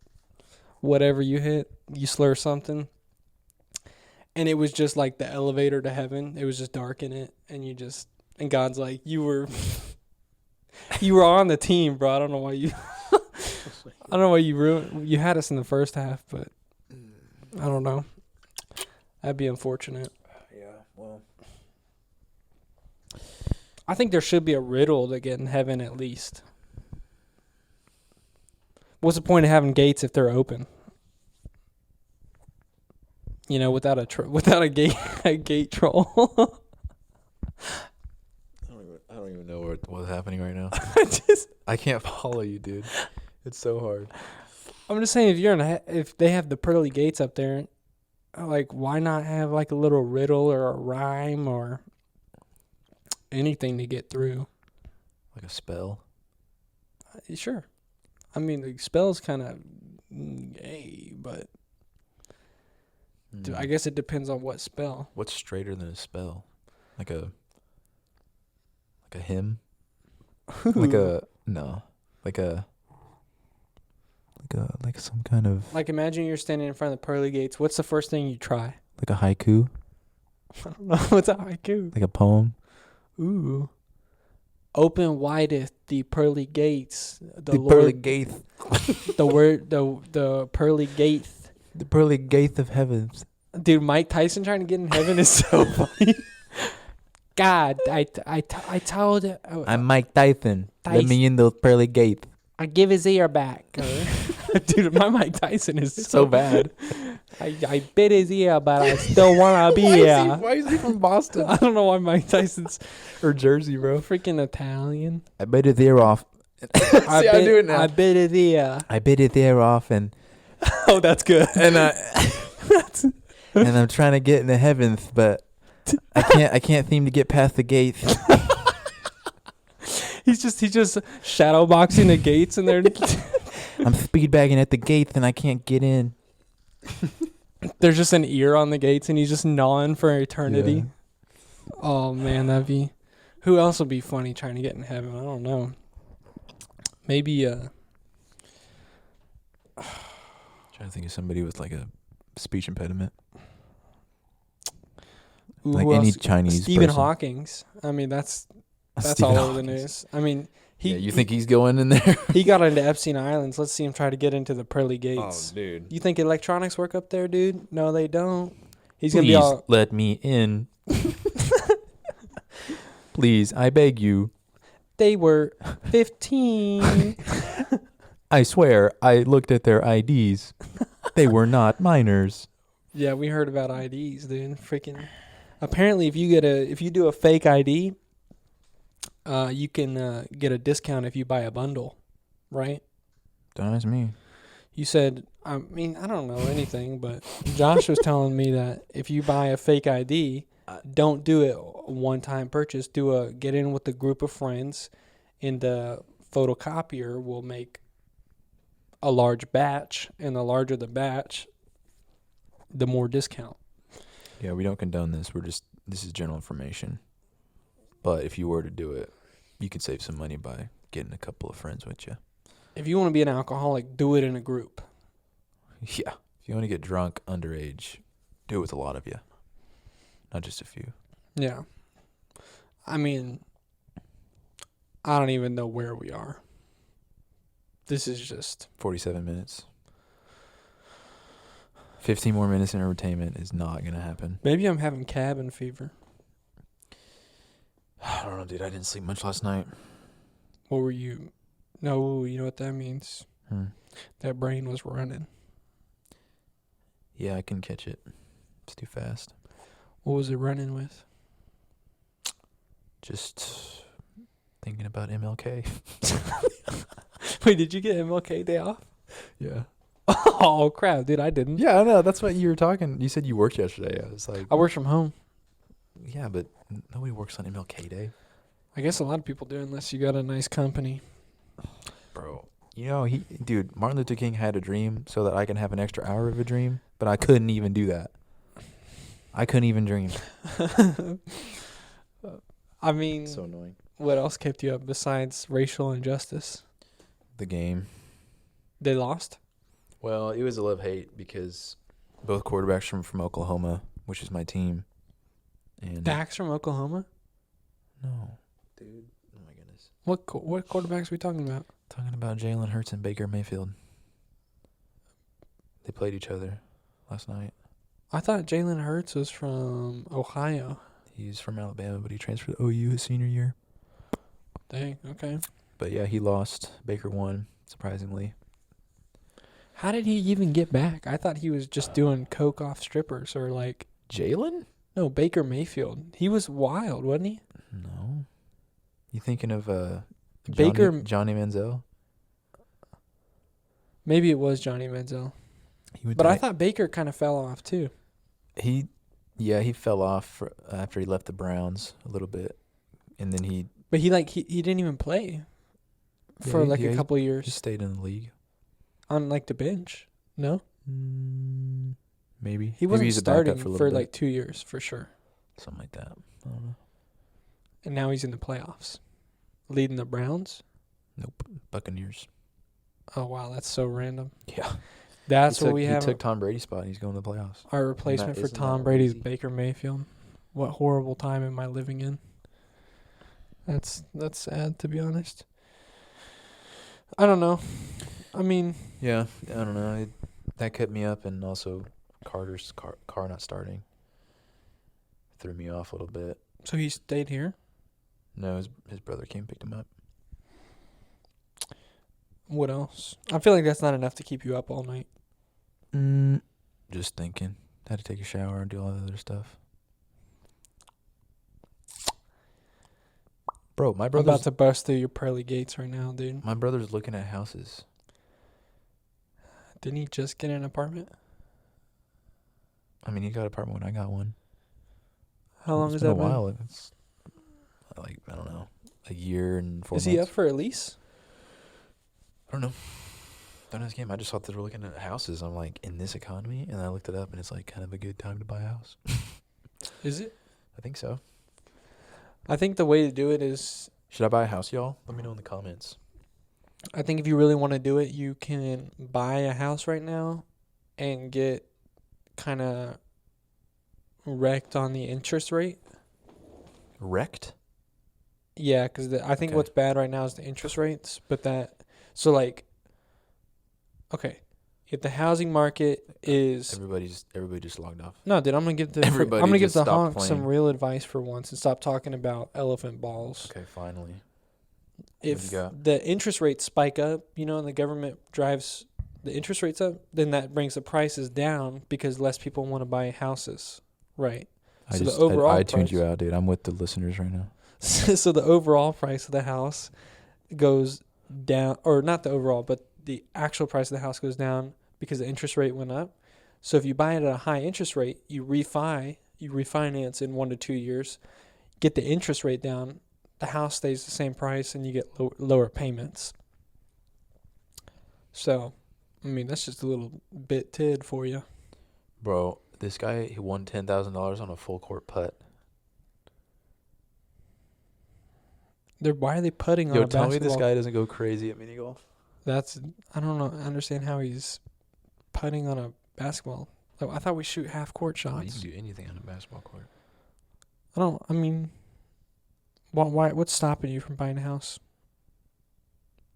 whatever you hit, you slur something, and it was just like the elevator to heaven. It was just dark in it, and God's like, you were on the team, bro. I don't know why you had us in the first half, but I don't know. That'd be unfortunate. Yeah, well. I think there should be a riddle to get in heaven at least. What's the point of having gates if they're open? You know, without a gate troll. I don't even know what's happening right now. Just, I can't follow you, dude. It's so hard. I'm just saying, if they have the pearly gates up there, like, why not have like a little riddle or a rhyme or anything to get through? Like a spell? Sure. I mean, the spell's kind of gay, but I guess it depends on what spell. What's straighter than a spell? Like a hymn? Like some kind of, Like, imagine you're standing in front of the pearly gates. What's the first thing you try? like a haiku? I don't know. What's a haiku? Like a poem? Ooh. Open wideth the pearly gates. The pearly gate. The word, the pearly gate. The pearly gate of heavens. Dude, Mike Tyson trying to get in heaven is so funny. God, I told. I'm Mike Tyson. Let me in the pearly gate. I give his ear back. Dude, my Mike Tyson is so bad. I bit his ear, but I still want to be here. Why is he from Boston? I don't know why Mike Tyson's Or Jersey, bro. freaking Italian. I bit his ear off. I do it now. I bit his ear. I bit his ear off and Oh, that's good. and I'm trying to get into heavens, but I can't seem to get past the gates. He's just shadow boxing the gates, and they're I'm speed bagging at the gates and I can't get in. there's just an ear on the gates, and he's just gnawing for eternity. Yeah. Oh man, that'd be. Who else would be funny trying to get in heaven? I don't know. Maybe Trying to think of somebody with like a speech impediment. ooh, Like who any else? Chinese Stephen person. Hawking's. I mean, that's Stephen all over the Hawking's. news. I mean, You think he's going in there? he got into Epstein Islands. Let's see him try to get into the pearly gates. dude. You think electronics work up there, dude? No, they don't. He's gonna Please be all. let me in. Please, I beg you. They were 15. I swear, I looked at their IDs. They were not minors. Yeah, we heard about IDs, dude. Freaking. Apparently, if you do a fake ID, you can get a discount if you buy a bundle, right? Don't ask me. You said, I mean, I don't know anything, but Josh was telling me that if you buy a fake ID, don't do it a one-time purchase. Get in with a group of friends, and the photocopier will make a large batch, and the larger the batch, the more discount. Yeah, we don't condone this. This is general information. But if you were to do it, you could save some money by getting a couple of friends with you. If you want to be an alcoholic, do it in a group. Yeah. If you want to get drunk underage, do it with a lot of you. Not just a few. Yeah. I mean, I don't even know where we are. This is just 47 minutes. 15 more minutes in entertainment is not going to happen. maybe I'm having cabin fever. I don't know, dude. I didn't sleep much last night. What were you? No, you know what that means? That brain was running. Yeah, I can catch it. It's too fast. What was it running with? Just thinking about MLK. Wait, did you get MLK Day off? Yeah. Oh crap, dude! I didn't. Yeah, I know. That's what you were talking. You said you worked yesterday. I was like, I worked from home. yeah, but nobody works on MLK Day. I guess a lot of people do, unless you got a nice company. Bro, dude, Martin Luther King had a dream so that I can have an extra hour of a dream, but I couldn't even do that. I couldn't even dream. I mean, So annoying. what else kept you up besides racial injustice? The game. They lost? Well, it was a love-hate because both quarterbacks from Oklahoma, which is my team. And Dax from Oklahoma? No. Dude. Oh, my goodness. What quarterbacks are we talking about? Talking about Jalen Hurts and Baker Mayfield. They played each other last night. I thought Jalen Hurts was from Ohio. He's from Alabama, but he transferred to OU his senior year. Dang, okay. But yeah, he lost. Baker won, surprisingly. How did he even get back? I thought he was just doing coke off strippers or like... Jalen? No, Baker Mayfield. He was wild, wasn't he? No. You thinking of Johnny Manziel? Maybe it was Johnny Manziel. But I thought Baker kind of fell off too. He fell off after he left the Browns a little bit, and then he. But he didn't even play for a couple of years. Just stayed in the league On like the bench. No, maybe he wasn't maybe starting for like 2 years for sure. something like that. I don't know. And now he's in the playoffs, leading the Browns. Nope, Buccaneers. Oh wow, that's so random. Yeah, That's what we have. He took Tom Brady's spot, and he's going to the playoffs. Our replacement for Isn't Tom that Brady's crazy? Baker Mayfield. What horrible time am I living in? That's sad, to be honest. I don't know. I mean, Yeah, I don't know. That kept me up, and also Carter's car not starting threw me off a little bit. so he stayed here. No, his brother came and picked him up. What else? I feel like that's not enough to keep you up all night. Just thinking. Had to take a shower and do all the other stuff. Bro, my I'm about brother's to bust through your pearly gates right now, dude. my brother's looking at houses. Didn't he just get an apartment? I mean, he got an apartment when I got one. How long It's has been that a been? while. It's like, I don't know, a year and 4 Is months. he up for a lease? I don't know. Don't ask him. I just thought they were looking at houses. I'm like, in this economy? And I looked it up, and it's like kind of a good time to buy a house. Is it? I think so. I think the way to do it is, Should I buy a house, y'all? Let me know in the comments. I think if you really want to do it, you can buy a house right now and get kind of wrecked on the interest rate. Wrecked? Yeah, because I think Okay. what's bad right now is the interest rates. So like, okay, if the housing market is Everybody just logged off. no, dude, I'm gonna give Everybody just the stopped honks some playing. real advice for once and stop talking about elephant balls. Okay, finally. If you got? the interest rates spike up, and the government drives the interest rates up, then that brings the prices down because less people want to buy houses, right? I So the just overall I tuned price- you out, dude. I'm with the listeners right now. So the overall price of the house goes down, or not the overall, but the actual price of the house goes down because the interest rate went up. So if you buy it at a high interest rate, you refinance in 1 to 2 years, get the interest rate down, the house stays the same price, and you get lower payments. So, I mean, that's just a little bit tid for you. Bro, this guy, he won $10,000 on a full court putt. Why are they putting on Yo, a tell me basketball? this guy doesn't go crazy at mini golf. I don't know. I understand how he's putting on a basketball. I thought we shoot half court Oh, you shots. can do anything on a basketball court. I mean, what's stopping you from buying a house?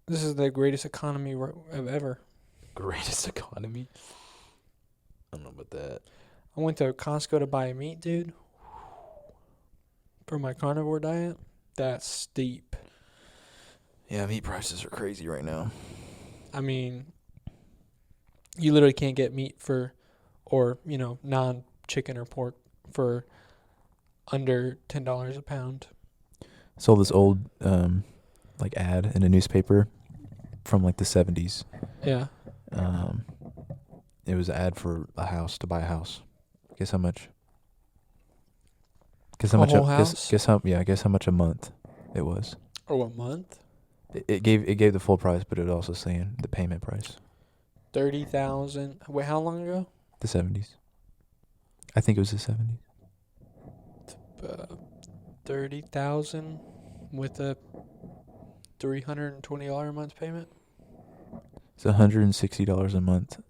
This is the greatest economy of ever. Greatest economy? I don't know about that. I went to Costco to buy meat, dude. For my carnivore diet, that's steep. Yeah, meat prices are crazy right now. I mean, you literally can't get meat non-chicken or pork for under $10 a pound. Saw this old ad in a newspaper from like the 70s. Yeah. It was an ad for a house, to buy a house. Guess how much? Guess how A much? whole house? Guess how? Yeah, guess how much a month it was. Or a month? It gave the full price, but it also saying the payment price. 30,000. Wait, how long ago? The 70s. I think it was the 70s. 30,000 with a $320 a month payment. It's $160 a month.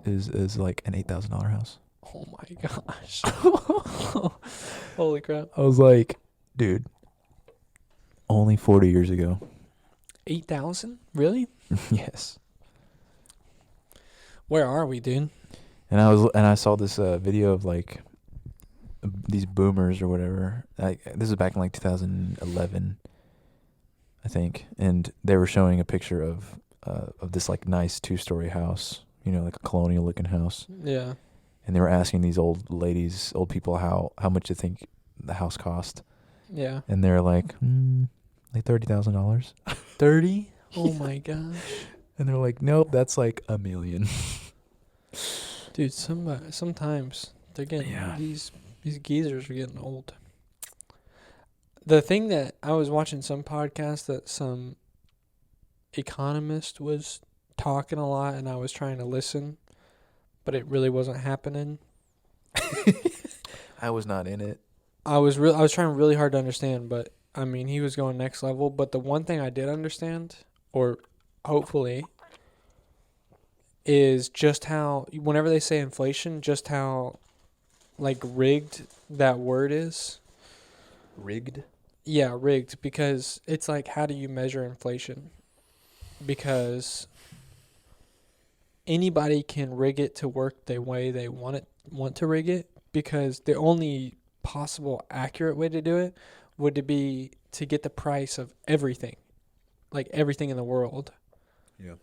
Is like an $8,000 house. Oh my gosh. Holy crap. I was like, dude, only 40 years ago. 8,000? Really? Yes. Where are we, dude? And I saw this video of like these boomers or whatever. This is back in like 2011, I think, and they were showing a picture of this like nice 2-story house, like a colonial looking house. Yeah. And they were asking these old people how much they think the house cost. Yeah. And they're like, like $30,000. 30? Oh my gosh. And they're like, nope, that's like $1 million. Dude, sometimes they're getting these geezers are getting old. The thing that I was watching some podcast that some economist was talking a lot, and I was trying to listen, but it really wasn't happening. I was not in it. I was trying really hard to understand, but I mean, he was going next level. But the one thing I did understand, or hopefully, is just how, whenever they say inflation, just how like rigged that word is. Rigged? Yeah, rigged, because it's like, how do you measure inflation? Because anybody can rig it to work the way they want to rig it, because the only possible accurate way to do it would be to get the price of everything, like everything in the world. Yeah.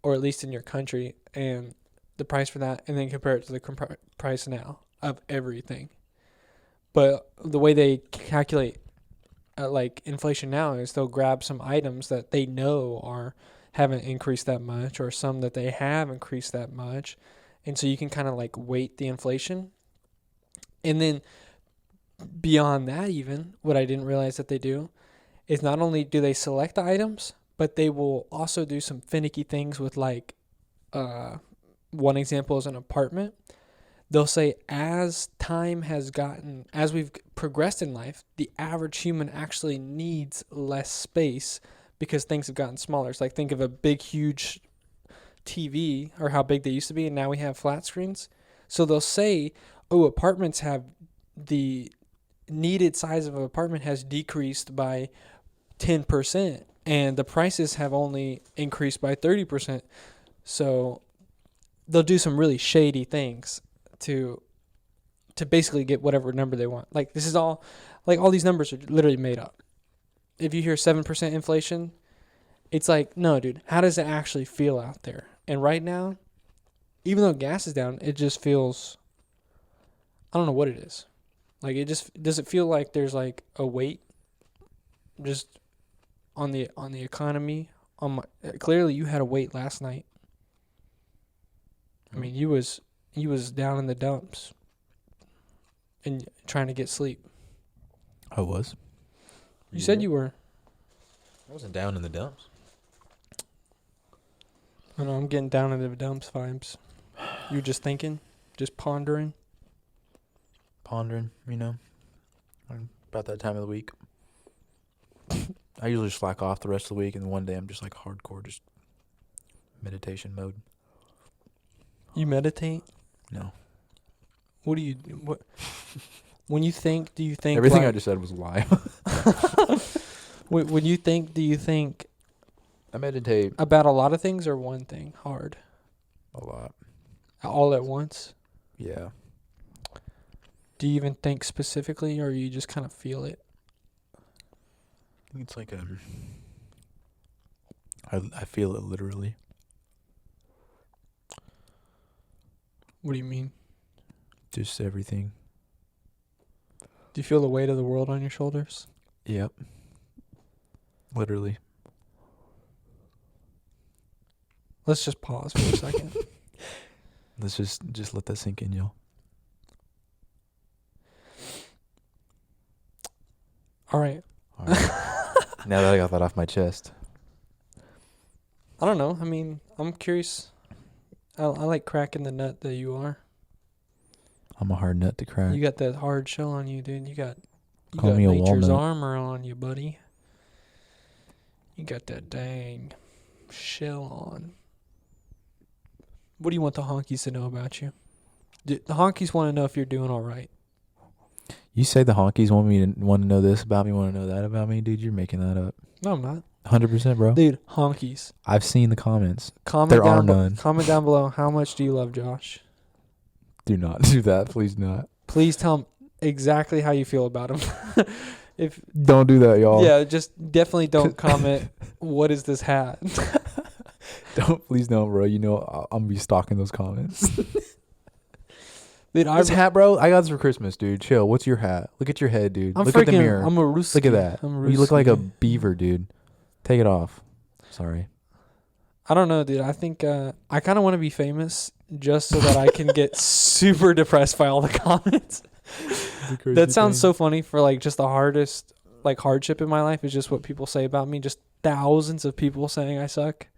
Or at least in your country, and the price for that, and then compare it to the price now of everything. But the way they calculate like inflation now is they'll grab some items that they know haven't increased that much, or some that they have increased that much, and so you can kind of like weight the inflation. And then beyond that, even what I didn't realize that they do is not only do they select the items, but they will also do some finicky things with, like, one example is an apartment. They'll say as we've progressed in life, the average human actually needs less space because things have gotten smaller. It's like, think of a big, huge TV, or how big they used to be, and now we have flat screens. So they'll say, apartments have, the needed size of an apartment has decreased by 10%, and the prices have only increased by 30%. So they'll do some really shady things to basically get whatever number they want. Like, this is all, like, all these numbers are literally made up. If you hear 7% inflation, it's like, no, dude, how does it actually feel out there? And right now, even though gas is down, it just feels, I don't know what it is. Like, does it feel like there's like a weight just on the economy? Clearly you had a weight last night. I mean, you was down in the dumps and trying to get sleep. I was. You said you were. I wasn't down in the dumps. I know, I'm getting down in the dumps vibes. You were just thinking, just pondering. About that time of the week. I usually slack off the rest of the week, and one day I'm just like hardcore, just meditation mode. You meditate? No. What do you, when you think, do you think everything like, I just said was a lie? when you think, do you think I meditate about a lot of things, or one thing hard? a lot. All at once? Yeah. Do you even think specifically, or you just kind of feel it? I think it's like I feel it literally. What do you mean? Just everything. Do you feel the weight of the world on your shoulders? Yep. Literally. Let's just pause for a second. Let's just let that sink in, y'all. All right. All right. Now that I got that off my chest. I don't know. I mean, I'm curious. I like cracking the nut that you are. I'm a hard nut to crack. You got that hard shell on you, dude. You got Call me a nature's walnut. armor on you, buddy. You got that dang shell on. What do you want the honkies to know about you? The honkies want to know if you're doing all right. You say the honkies want to know this about me, want to know that about me, dude. You're making that up. No, I'm not. 100%, bro. Dude, honkies. I've seen the comments. Comment There down are none. Comment down below. How much do you love Josh? Do not do that, please not. Please tell him exactly how you feel about him. Don't do that, y'all. Yeah, just definitely don't comment. What is this hat? Please don't, bro. You know I'm gonna be stalking those comments. Dude, This hat, bro. I got this for Christmas, dude. Chill. What's your hat? Look at your head, dude. I'm Look at the freaking- mirror. I'm a Ruski. Look at that. I'm a You look like a Ruski. beaver, dude. Take it off. Sorry. I don't know, dude. I think I kind of want to be famous just so that I can get super depressed by all the comments. That sounds so funny for like just the hardest like hardship in my life is just what people say about me. Just thousands of people saying I suck.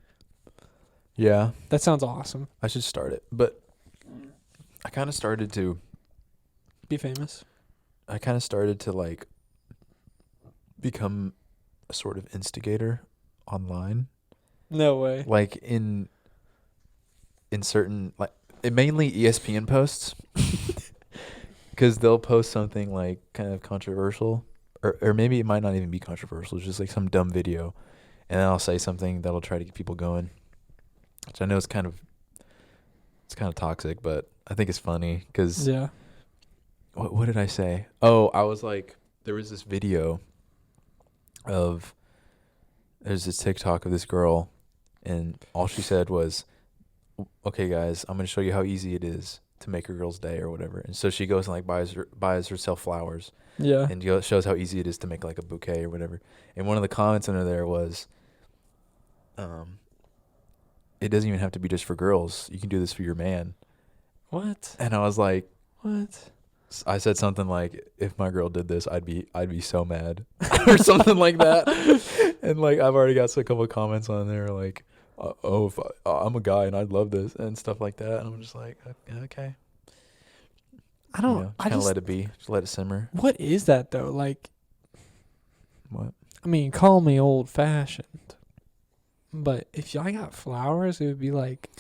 Yeah. That sounds awesome. I should start it. But I kind of started to Be famous. like become a sort of instigator online. No way. Like in certain like mainly ESPN posts. Because they'll post something like kind of controversial, or maybe it might not even be controversial. It's just like some dumb video, and then I'll say something that'll try to get people going. Which I know it's kind of toxic, but I think it's funny because Yeah. what did I say? Oh, I was like, there was this video of there's this TikTok of this girl, and all she said was, "Okay, guys, I'm gonna show you how easy it is to make a girl's day or whatever." And so she goes and like buys herself flowers Yeah. and shows how easy it is to make like a bouquet or whatever. And one of the comments under there was, it doesn't even have to be just for girls. You can do this for your man. What? And I was like, What? I said something like, if my girl did this, I'd be so mad or something like that. And like, I've already got a couple of comments on there like, if I'm a guy and I'd love this and stuff like that. And I'm just like, okay. I don't. You know, I kind of just let it be. Just let it simmer. What is that though? Like, What? I mean, call me old fashioned, but if I got flowers, it would be like,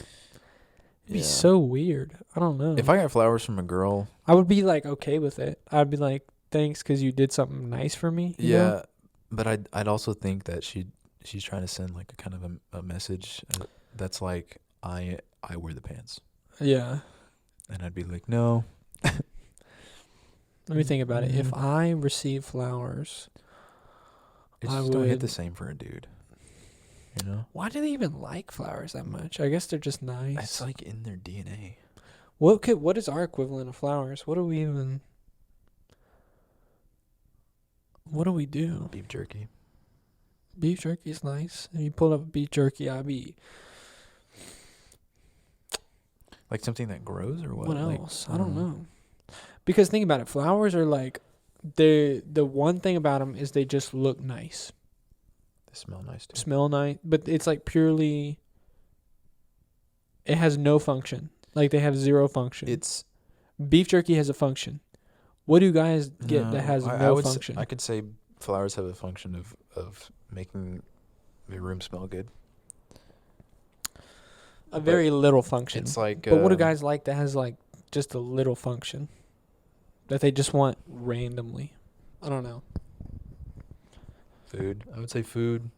it'd be so weird. I don't know. If I got flowers from a girl, I would be like okay with it. I'd be like, thanks, because you did something nice for me. You know? but I'd also think that she's trying to send like a kind of a message that's like I wear the pants, Yeah. and I'd be like, no. Let me think about it. If I receive flowers, It I just don't hit would- the same for a dude. You know, why do they even like flowers that much? I guess they're just nice. it's like in their DNA. What is our equivalent of flowers? What do we do? Beef jerky. Beef jerky is nice. If you pull up beef jerky, I'd be. Like something that grows or what? What Like, else? I don't know. Because think about it, flowers are like the one thing about them is they just look nice, They smell nice too. smell nice, but it's like purely. It has no function. Like they have zero function. It's Beef jerky has a function. What do you guys get that has I no would function? I could say flowers have a function of making the room smell good. A very little function. It's like. But what do guys like that has like just a little function that they just want randomly? I don't know. Food. I would say food,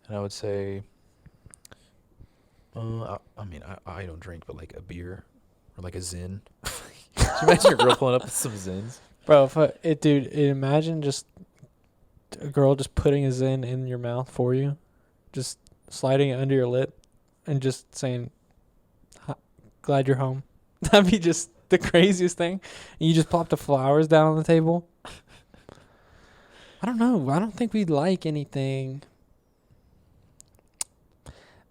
and I would say. I mean, I don't drink, but like a beer, or like a Zin. Can you imagine your girl pulling up with some Zins? Bro, imagine just a girl just putting a Zen in your mouth for you, just sliding it under your lip, and just saying, "Glad you're home." That'd be just the craziest thing. And you just plop the flowers down on the table. I don't know. I don't think we'd like anything.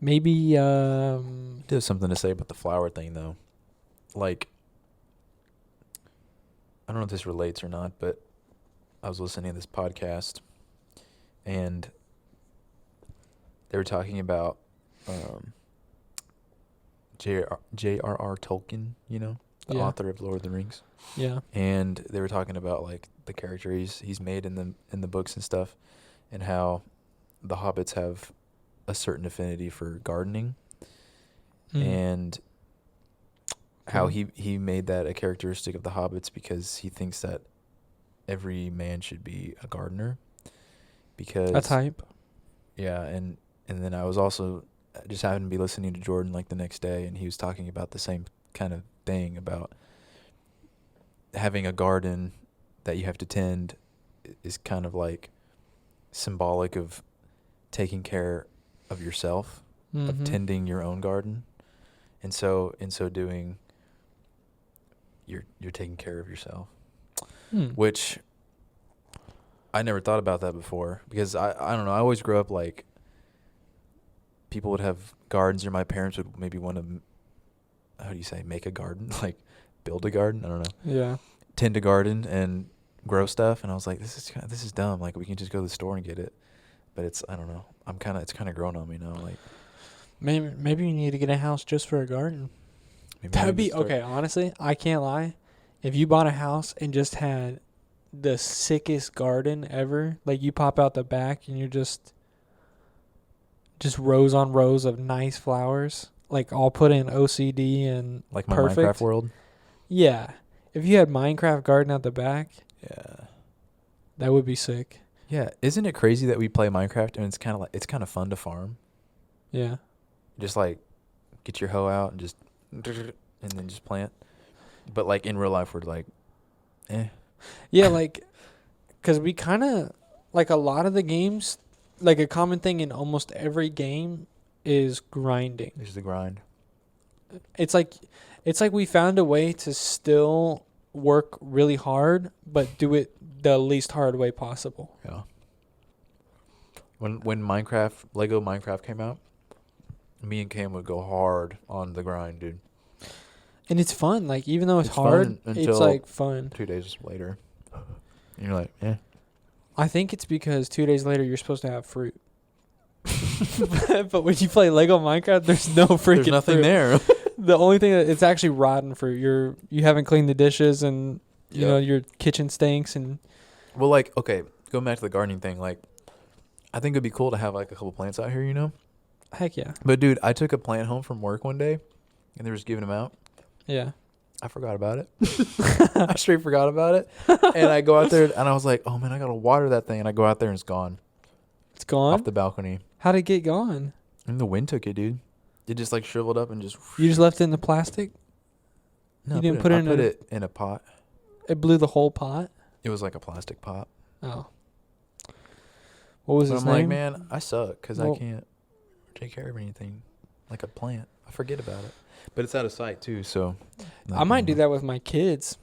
Maybe There's something to say about the flower thing, though. Like, I don't know if this relates or not, but I was listening to this podcast, and they were talking about J.R.R. Tolkien, the author of Lord of the Rings. Yeah. And they were talking about like the character he's made in the books and stuff, and how the hobbits have a certain affinity for gardening, and how he made that a characteristic of the hobbits because he thinks that every man should be a gardener. Because that's hype. Yeah, and then I was also just happened to be listening to Jordan like the next day, and he was talking about the same kind of thing about having a garden that you have to tend is kind of like symbolic of taking care of yourself, of tending your own garden. And so in so doing, you're taking care of yourself. Which I never thought about that before, because I don't know, I always grew up like people would have gardens, or my parents would maybe want to, how do you say, make a garden, like build a garden, I don't know. Yeah. Tend a garden and grow stuff, and I was like, this is dumb. Like, we can just go to the store and get it. But it's, I don't know, it's kind of grown on me now. Like, maybe you need to get a house just for a garden. That would be okay. Honestly, I can't lie. If you bought a house and just had the sickest garden ever, like you pop out the back and you're just rows on rows of nice flowers, like all put in OCD and like my perfect. Minecraft world. Yeah, if you had Minecraft garden out the back, yeah, that would be sick. Yeah, isn't it crazy that we play Minecraft and it's kind of fun to farm? Yeah, just like get your hoe out and just and then just plant. But like in real life, we're like, yeah, like, because we kind of like a lot of the games. Like a common thing in almost every game is grinding. There's the grind. It's like we found a way to still work really hard, but do it the least hard way possible. Yeah. When Lego Minecraft came out, me and Cam would go hard on the grind, dude. And it's fun. Like, even though it's hard, it's like fun. 2 days later, and you're like, yeah. I think it's because 2 days later you're supposed to have fruit. But when you play Lego Minecraft, there's no freaking There's nothing fruit. there. The only thing it's actually rotten fruit. You haven't cleaned the dishes, and you know your kitchen stinks. And well, like, okay, going back to the gardening thing, like, I think it'd be cool to have like a couple plants out here, Heck yeah. But dude, I took a plant home from work one day, and they were just giving them out. Yeah. I forgot about it. I straight forgot about it. And I go out there, and I was like, oh, man, I got to water that thing. And I go out there, and it's gone. It's gone? Off the balcony. How'd it get gone? And the wind took it, dude. It just, like, shriveled up and just... You just left it in the plastic? No, you didn't put it in it in a pot. It blew the whole pot? It was like a plastic pot. Oh. What was his name? I'm like, man, I suck because I can't take care of anything like a plant. I forget about it. But it's out of sight, too, so... I might do that with my kids.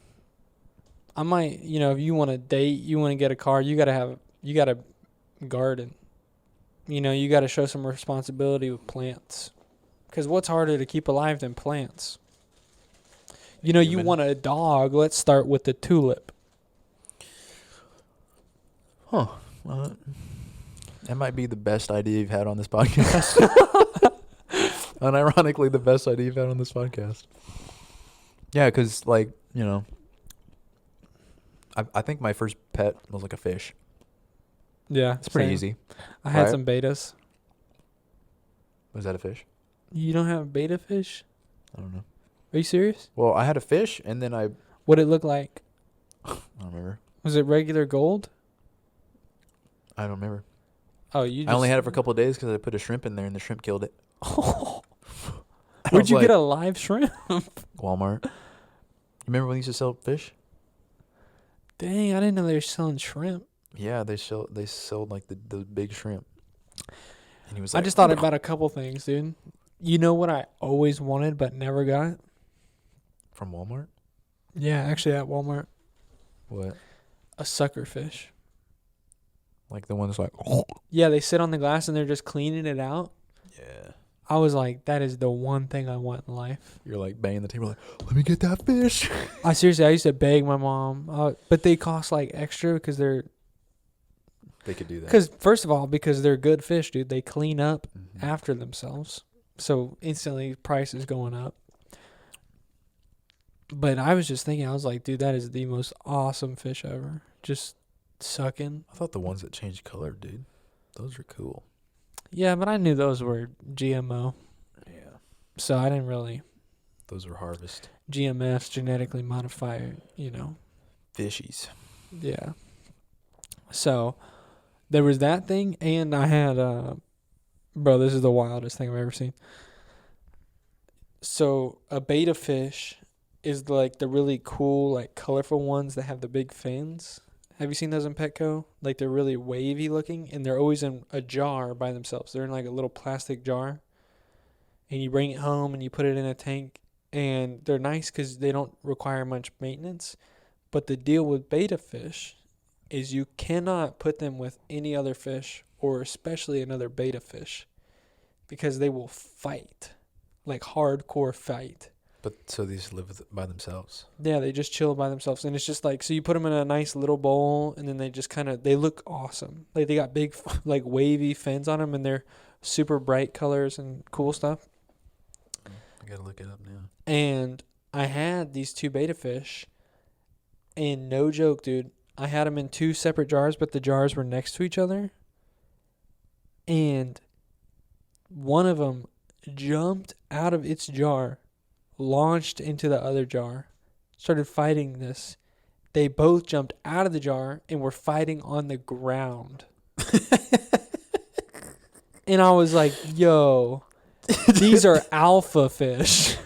I might, if you want to date, you want to get a car, you got to garden. You got to show some responsibility with plants. Because what's harder to keep alive than plants? You want a dog, let's start with the tulip. Huh. That might be the best idea you've had on this podcast. Unironically, the best idea you've had on this podcast. Yeah, because, like, I think my first pet was like a fish. Yeah. It's pretty easy. I had some betas. Was that a fish? You don't have beta fish? I don't know. Are you serious? Well, I had a fish, and then What'd it look like? I don't remember. Was it regular gold? I don't remember. Oh, I only had it for a couple of days because I put a shrimp in there, and the shrimp killed it. Where'd you get a live shrimp? Walmart. You remember when they used to sell fish? Dang, I didn't know they were selling shrimp. Yeah, they sold like the big shrimp. And he was like, I just thought about a couple things, dude. You know what I always wanted but never got? From Walmart? Yeah, actually at Walmart. What? A sucker fish. Like the one that's like... Yeah, they sit on the glass and they're just cleaning it out. Yeah. I was like, that is the one thing I want in life. You're like banging the table, like, let me get that fish. I used to beg my mom, but they cost like extra because They could do that. because first of all, because they're good fish, dude. They clean up after themselves, so instantly price is going up. But I was just thinking, I was like, dude, that is the most awesome fish ever. Just sucking. I thought the ones that change color, dude, those are cool. Yeah, but I knew those were GMO, Yeah. so I didn't really Those are harvest. GMS, genetically modified, Fishies. Yeah. So there was that thing, and I had bro, this is the wildest thing I've ever seen. So a betta fish is like the really cool, like colorful ones that have the big fins. Have you seen those in Petco? Like they're really wavy looking, and they're always in a jar by themselves. They're in like a little plastic jar, and you bring it home and you put it in a tank, and they're nice because they don't require much maintenance. But the deal with betta fish is you cannot put them with any other fish, or especially another betta fish, because they will fight, like hardcore fight. But so these live by themselves. Yeah, they just chill by themselves, and it's just like, so you put them in a nice little bowl, and then they just they look awesome. Like they got big, like wavy fins on them, and they're super bright colors and cool stuff. I gotta look it up now. And I had these two betta fish, and no joke, dude, I had them in two separate jars, but the jars were next to each other. And one of them jumped out of its jar, launched into the other jar, started fighting this. They both jumped out of the jar and were fighting on the ground. And I was like, yo, these are alpha fish.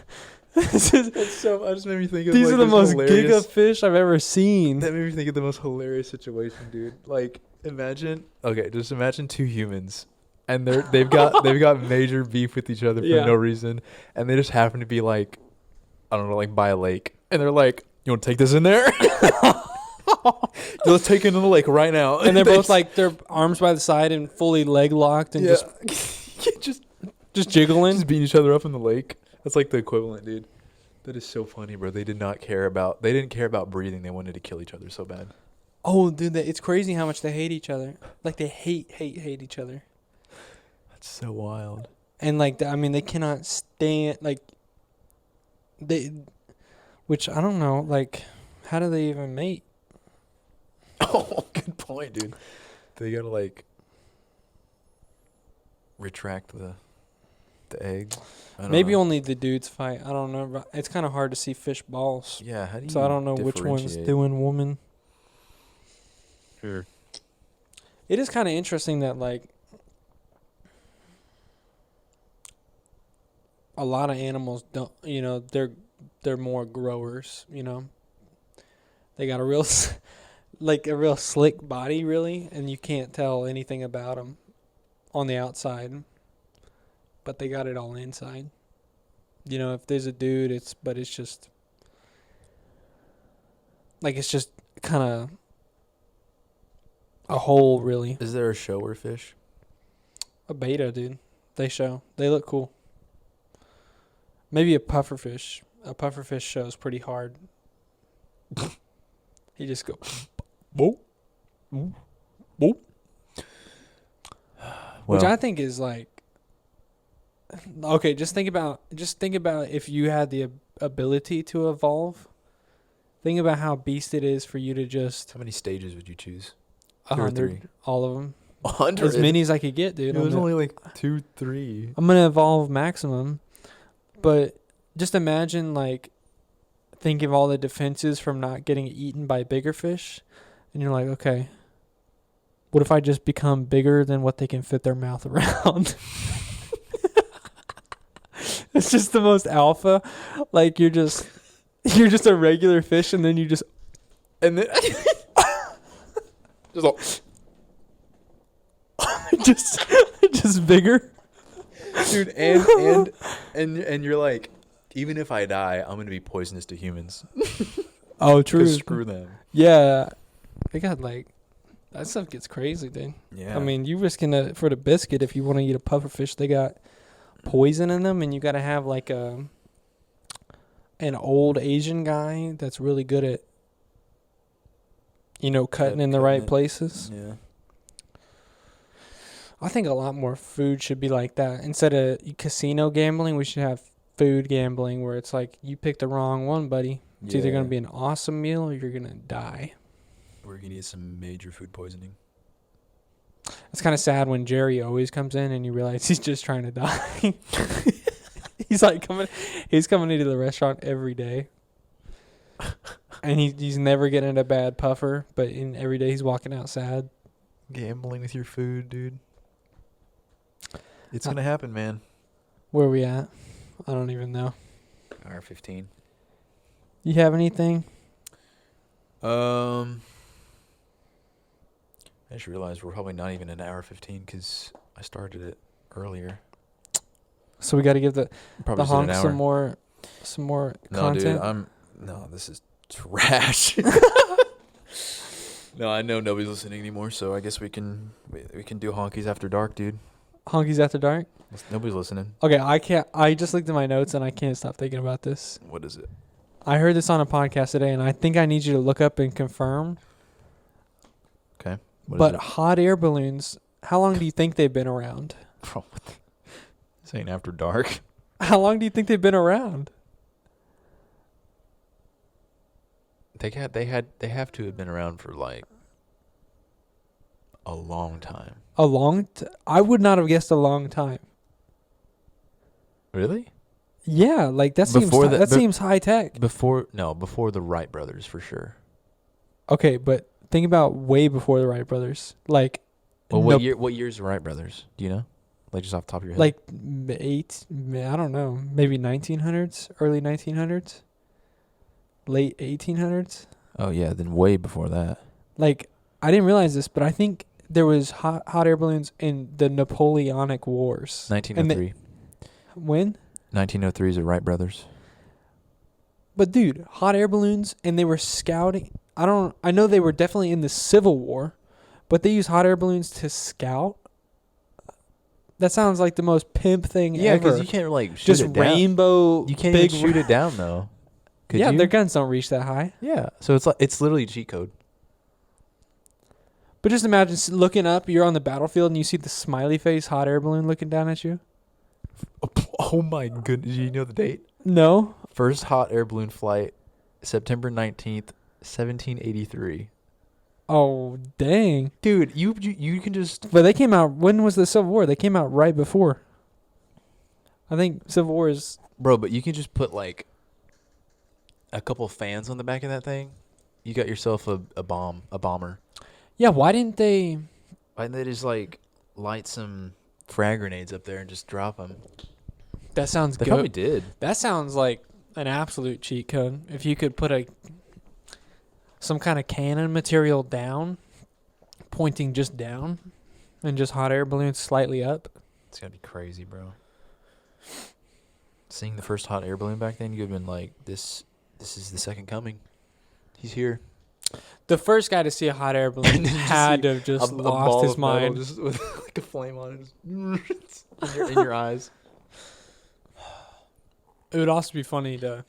That's so. I just made me think of These like are the this most hilarious, giga fish I've ever seen. That made me think of the most hilarious situation, dude. Like, just imagine two humans, and they've got major beef with each other for no reason, and they just happen to be like, I don't know, like by a lake, and they're like, "You want to take this in there? Let's take it in the lake right now." And they're both like their arms by the side and fully leg locked and just jiggling, just beating each other up in the lake. That's like the equivalent, dude. That is so funny, bro. They didn't care about breathing. They wanted to kill each other so bad. Oh, dude, it's crazy how much they hate each other. Like they hate each other. That's so wild. And like, I mean, they cannot stand which I don't know. Like, how do they even mate? Oh, good point, dude. They gotta like retract the egg. Maybe know. only the dudes fight. I don't know. It's kind of hard to see fish balls. Yeah, how do you? So I don't know which one's doing woman. Sure. It is kind of interesting that like a lot of animals don't. They're more growers. They got a real real slick body, really, and you can't tell anything about them on the outside. But they got it all inside. If there's a dude, it's just kind of a hole, really. Is there a shower fish? A betta, dude. They look cool. Maybe a pufferfish. A pufferfish shows pretty hard. He just go, boop, boop, boop. Which I think is like, okay, just think about if you had the ability to evolve. Think about how beast it is for you to just. How many stages would you choose? 100, all of them. 100? As many as I could get, dude. It was only like 2, 3. I'm gonna evolve maximum, but just imagine like think of all the defenses from not getting eaten by bigger fish, and you're like, okay, what if I just become bigger than what they can fit their mouth around? It's just the most alpha. Like you're just a regular fish, and then you just and then just bigger, dude. And you're like, even if I die, I'm gonna be poisonous to humans. Oh, true. Screw them. Yeah, they got like that stuff gets crazy, dude. Yeah. I mean, you risking it for the biscuit if you want to eat a pufferfish. They got poison in them, and you got to have like an old Asian guy that's really good at, cutting in the right it. places. Yeah. I think a lot more food should be like that. Instead of casino gambling, we should have food gambling where it's like you pick the wrong one, buddy. It's either going to be an awesome meal or you're going to die. We're going to get some major food poisoning. It's kind of sad when Jerry always comes in and you realize he's just trying to die. He's coming into the restaurant every day. And he's never getting a bad puffer, but every day he's walking out sad. Gambling with your food, dude. It's going to happen, man. Where are we at? I don't even know. Hour 15. You have anything? I just realized we're probably not even an hour 15 because I started it earlier. So we got to give the honks some more No, content. dude, this is trash. No, I know nobody's listening anymore, so I guess we can do honkies after dark, dude. Honkies after dark. Nobody's listening. Okay, I can't. I just looked at my notes and I can't stop thinking about this. What is it? I heard this on a podcast today, and I think I need you to look up and confirm. Okay. But hot air balloons, how long do you think they've been around? This ain't after dark. How long do you think they've been around? They have to have been around for like a long time. I would not have guessed a long time. Really? Yeah, like that seems high tech. Before the Wright brothers for sure. Okay, but think about way before the Wright brothers. Like, Well, what year's the Wright brothers? Do you know? Like just off the top of your head. Like I don't know, maybe 1900s, early 1900s, late 1800s. Oh yeah, then way before that. Like, I didn't realize this, but I think there was hot air balloons in the Napoleonic Wars. 1903. When? 1903 is the Wright brothers. But dude, hot air balloons, and they were scouting. I know they were definitely in the Civil War, but they used hot air balloons to scout. That sounds like the most pimp thing ever. Yeah, because you can't like shoot just it down. rainbow. You can't big even shoot it down though. Could yeah, you? their guns don't reach that high. Yeah, so it's literally a cheat code. But just imagine looking up, you're on the battlefield, and you see the smiley face hot air balloon looking down at you. Oh my goodness! Do you know the date? No. First hot air balloon flight, September 19th, 1783. Oh, dang. Dude, you can just... But they came out, when was the Civil War? They came out right before. I think Civil War is... Bro, but you can just put, like, a couple fans on the back of that thing. You got yourself a bomber. Yeah, why didn't they... Why didn't they just, like, light some frag grenades up there and just drop them? That sounds good. They probably did. That sounds like an absolute cheat code. If you could put some kind of cannon material down, pointing just down, and just hot air balloons slightly up. It's gonna be crazy, bro. Seeing the first hot air balloon back then, you'd have been like, this is the second coming. He's here. The first guy to see a hot air balloon had to have just lost his mind. Just with like a flame on it, in your eyes. It would also be funny to...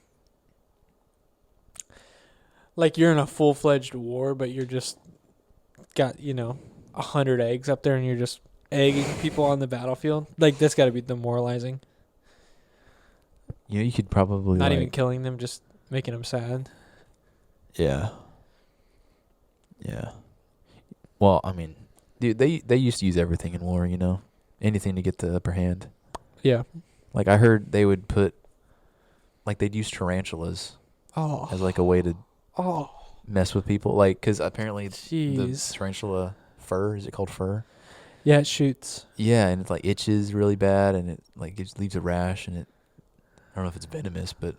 Like, you're in a full-fledged war, but you're just got, 100 eggs up there, and you're just egging people on the battlefield. Like, that's got to be demoralizing. Yeah, you could probably Not even killing them, just making them sad. Yeah. Yeah. Well, I mean, dude, they used to use everything in war, anything to get the upper hand. Yeah. Like, I heard they would put, like, they'd use tarantulas as, like, a way to mess with people. Like, because apparently the tarantula fur, is it called fur? Yeah, it shoots. Yeah, and it, like, itches really bad, and it, like, it leaves a rash, and I don't know if it's venomous, but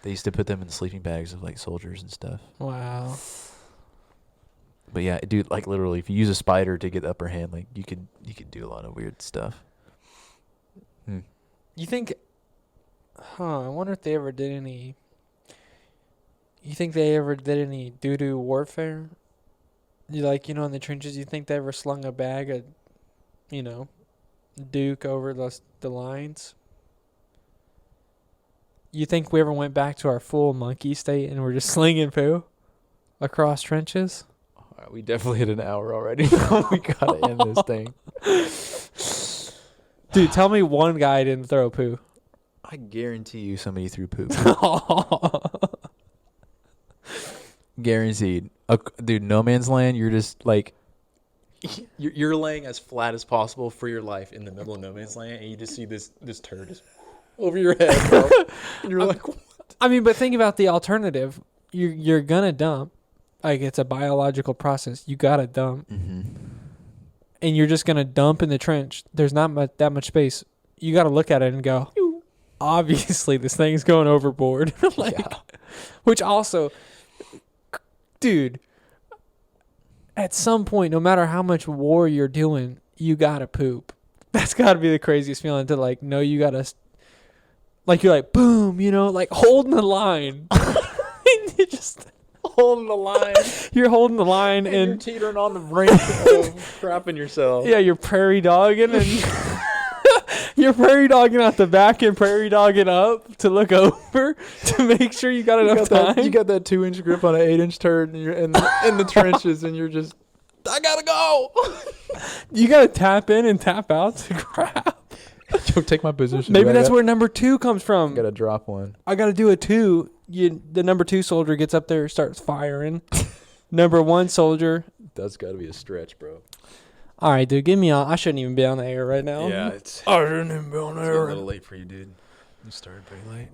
they used to put them in the sleeping bags of, like, soldiers and stuff. Wow. But yeah, dude, like, literally, if you use a spider to get the upper hand, like, you could do a lot of weird stuff. You think... I wonder if they ever did any... You think they ever did any doo-doo warfare? You in the trenches, you think they ever slung a bag of, Duke over the the lines. You think we ever went back to our full monkey state and we're just slinging poo across trenches? All right, we definitely hit an hour already. We gotta end this thing. Dude, tell me one guy didn't throw poo. I guarantee you somebody threw poop. Guaranteed. Dude, no man's land, you're just like, you're laying as flat as possible for your life in the middle of no man's land, and you just see this turd just over your head, bro. And you're like, what? I mean, but think about the alternative. You're gonna dump. Like, it's a biological process. You gotta dump. Mm-hmm. And you're just gonna dump in the trench. There's not that much space. You gotta look at it and go, obviously this thing's going overboard. Like, Yeah. Which also, dude, at some point, no matter how much war you're doing, you gotta poop. That's gotta be the craziest feeling to like know you gotta, like, you're like, boom, you know, like holding the line. You just Holding the line. you're holding the line And you're and teetering on the brink of crapping yourself. yeah, you're prairie dogging and you're prairie dogging out the back and prairie dogging up to look over to make sure you got enough time. You got that 2-inch grip on an 8-inch turd, and you're in the trenches, and you're just, I gotta go. You gotta tap in and tap out to grab. Yo, take my position. Maybe that's where number 2 comes from. Gotta drop one. I gotta do a 2. The number 2 soldier gets up there, starts firing. Number 1 soldier. That's gotta be a stretch, bro. All right, dude, give me on. I shouldn't even be on the air right now. I shouldn't even be on the It's a air. little late for you, dude. You started pretty late.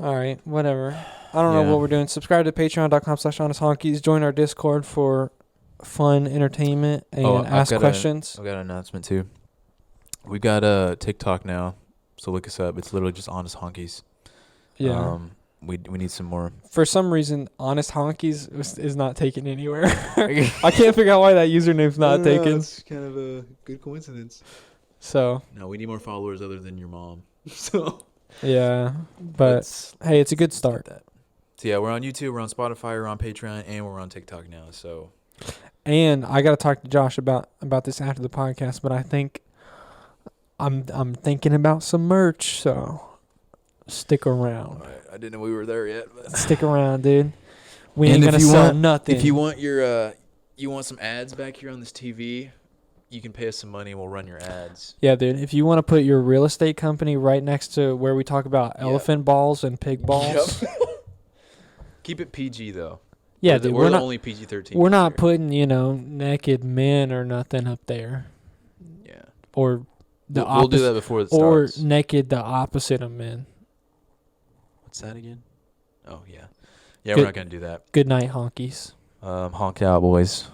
All right, whatever. I don't know Yeah. what we're doing. Subscribe to patreon.com/honnesthonkies. Join our Discord for fun entertainment and ask questions. I've got an announcement too. We got a TikTok now, so look us up. It's literally just Honest Honkies. Yeah. We need some more. For some reason, Honest Honkies is not taken anywhere. I can't figure out why that username's not taken. It's kind of a good coincidence. So, No, we need more followers other than your mom. So, yeah. But, hey, it's a good start. So yeah, we're on YouTube, we're on Spotify, we're on Patreon, and we're on TikTok now. So, And I got to talk to Josh about this after the podcast, but I think I'm thinking about some merch, so stick around. all right, I didn't know we were there yet. But. Stick around, dude. We And ain't if gonna you sell want- nothing. If you want you want some ads back here on this TV, you can pay us some money and we'll run your ads. Yeah, dude. If you want to put your real estate company right next to where we talk about elephant balls and pig balls. Yep. Keep it PG though. Yeah, we're the, dude. we're the not, only PG-13. we're not here. putting, naked men or nothing up there. Yeah. Or the We'll do that before it or starts. naked the opposite of men. What's that again? Oh yeah. Yeah, Good- we're not gonna do that. Good night, honkies. Honk out, boys.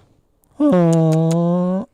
Aww.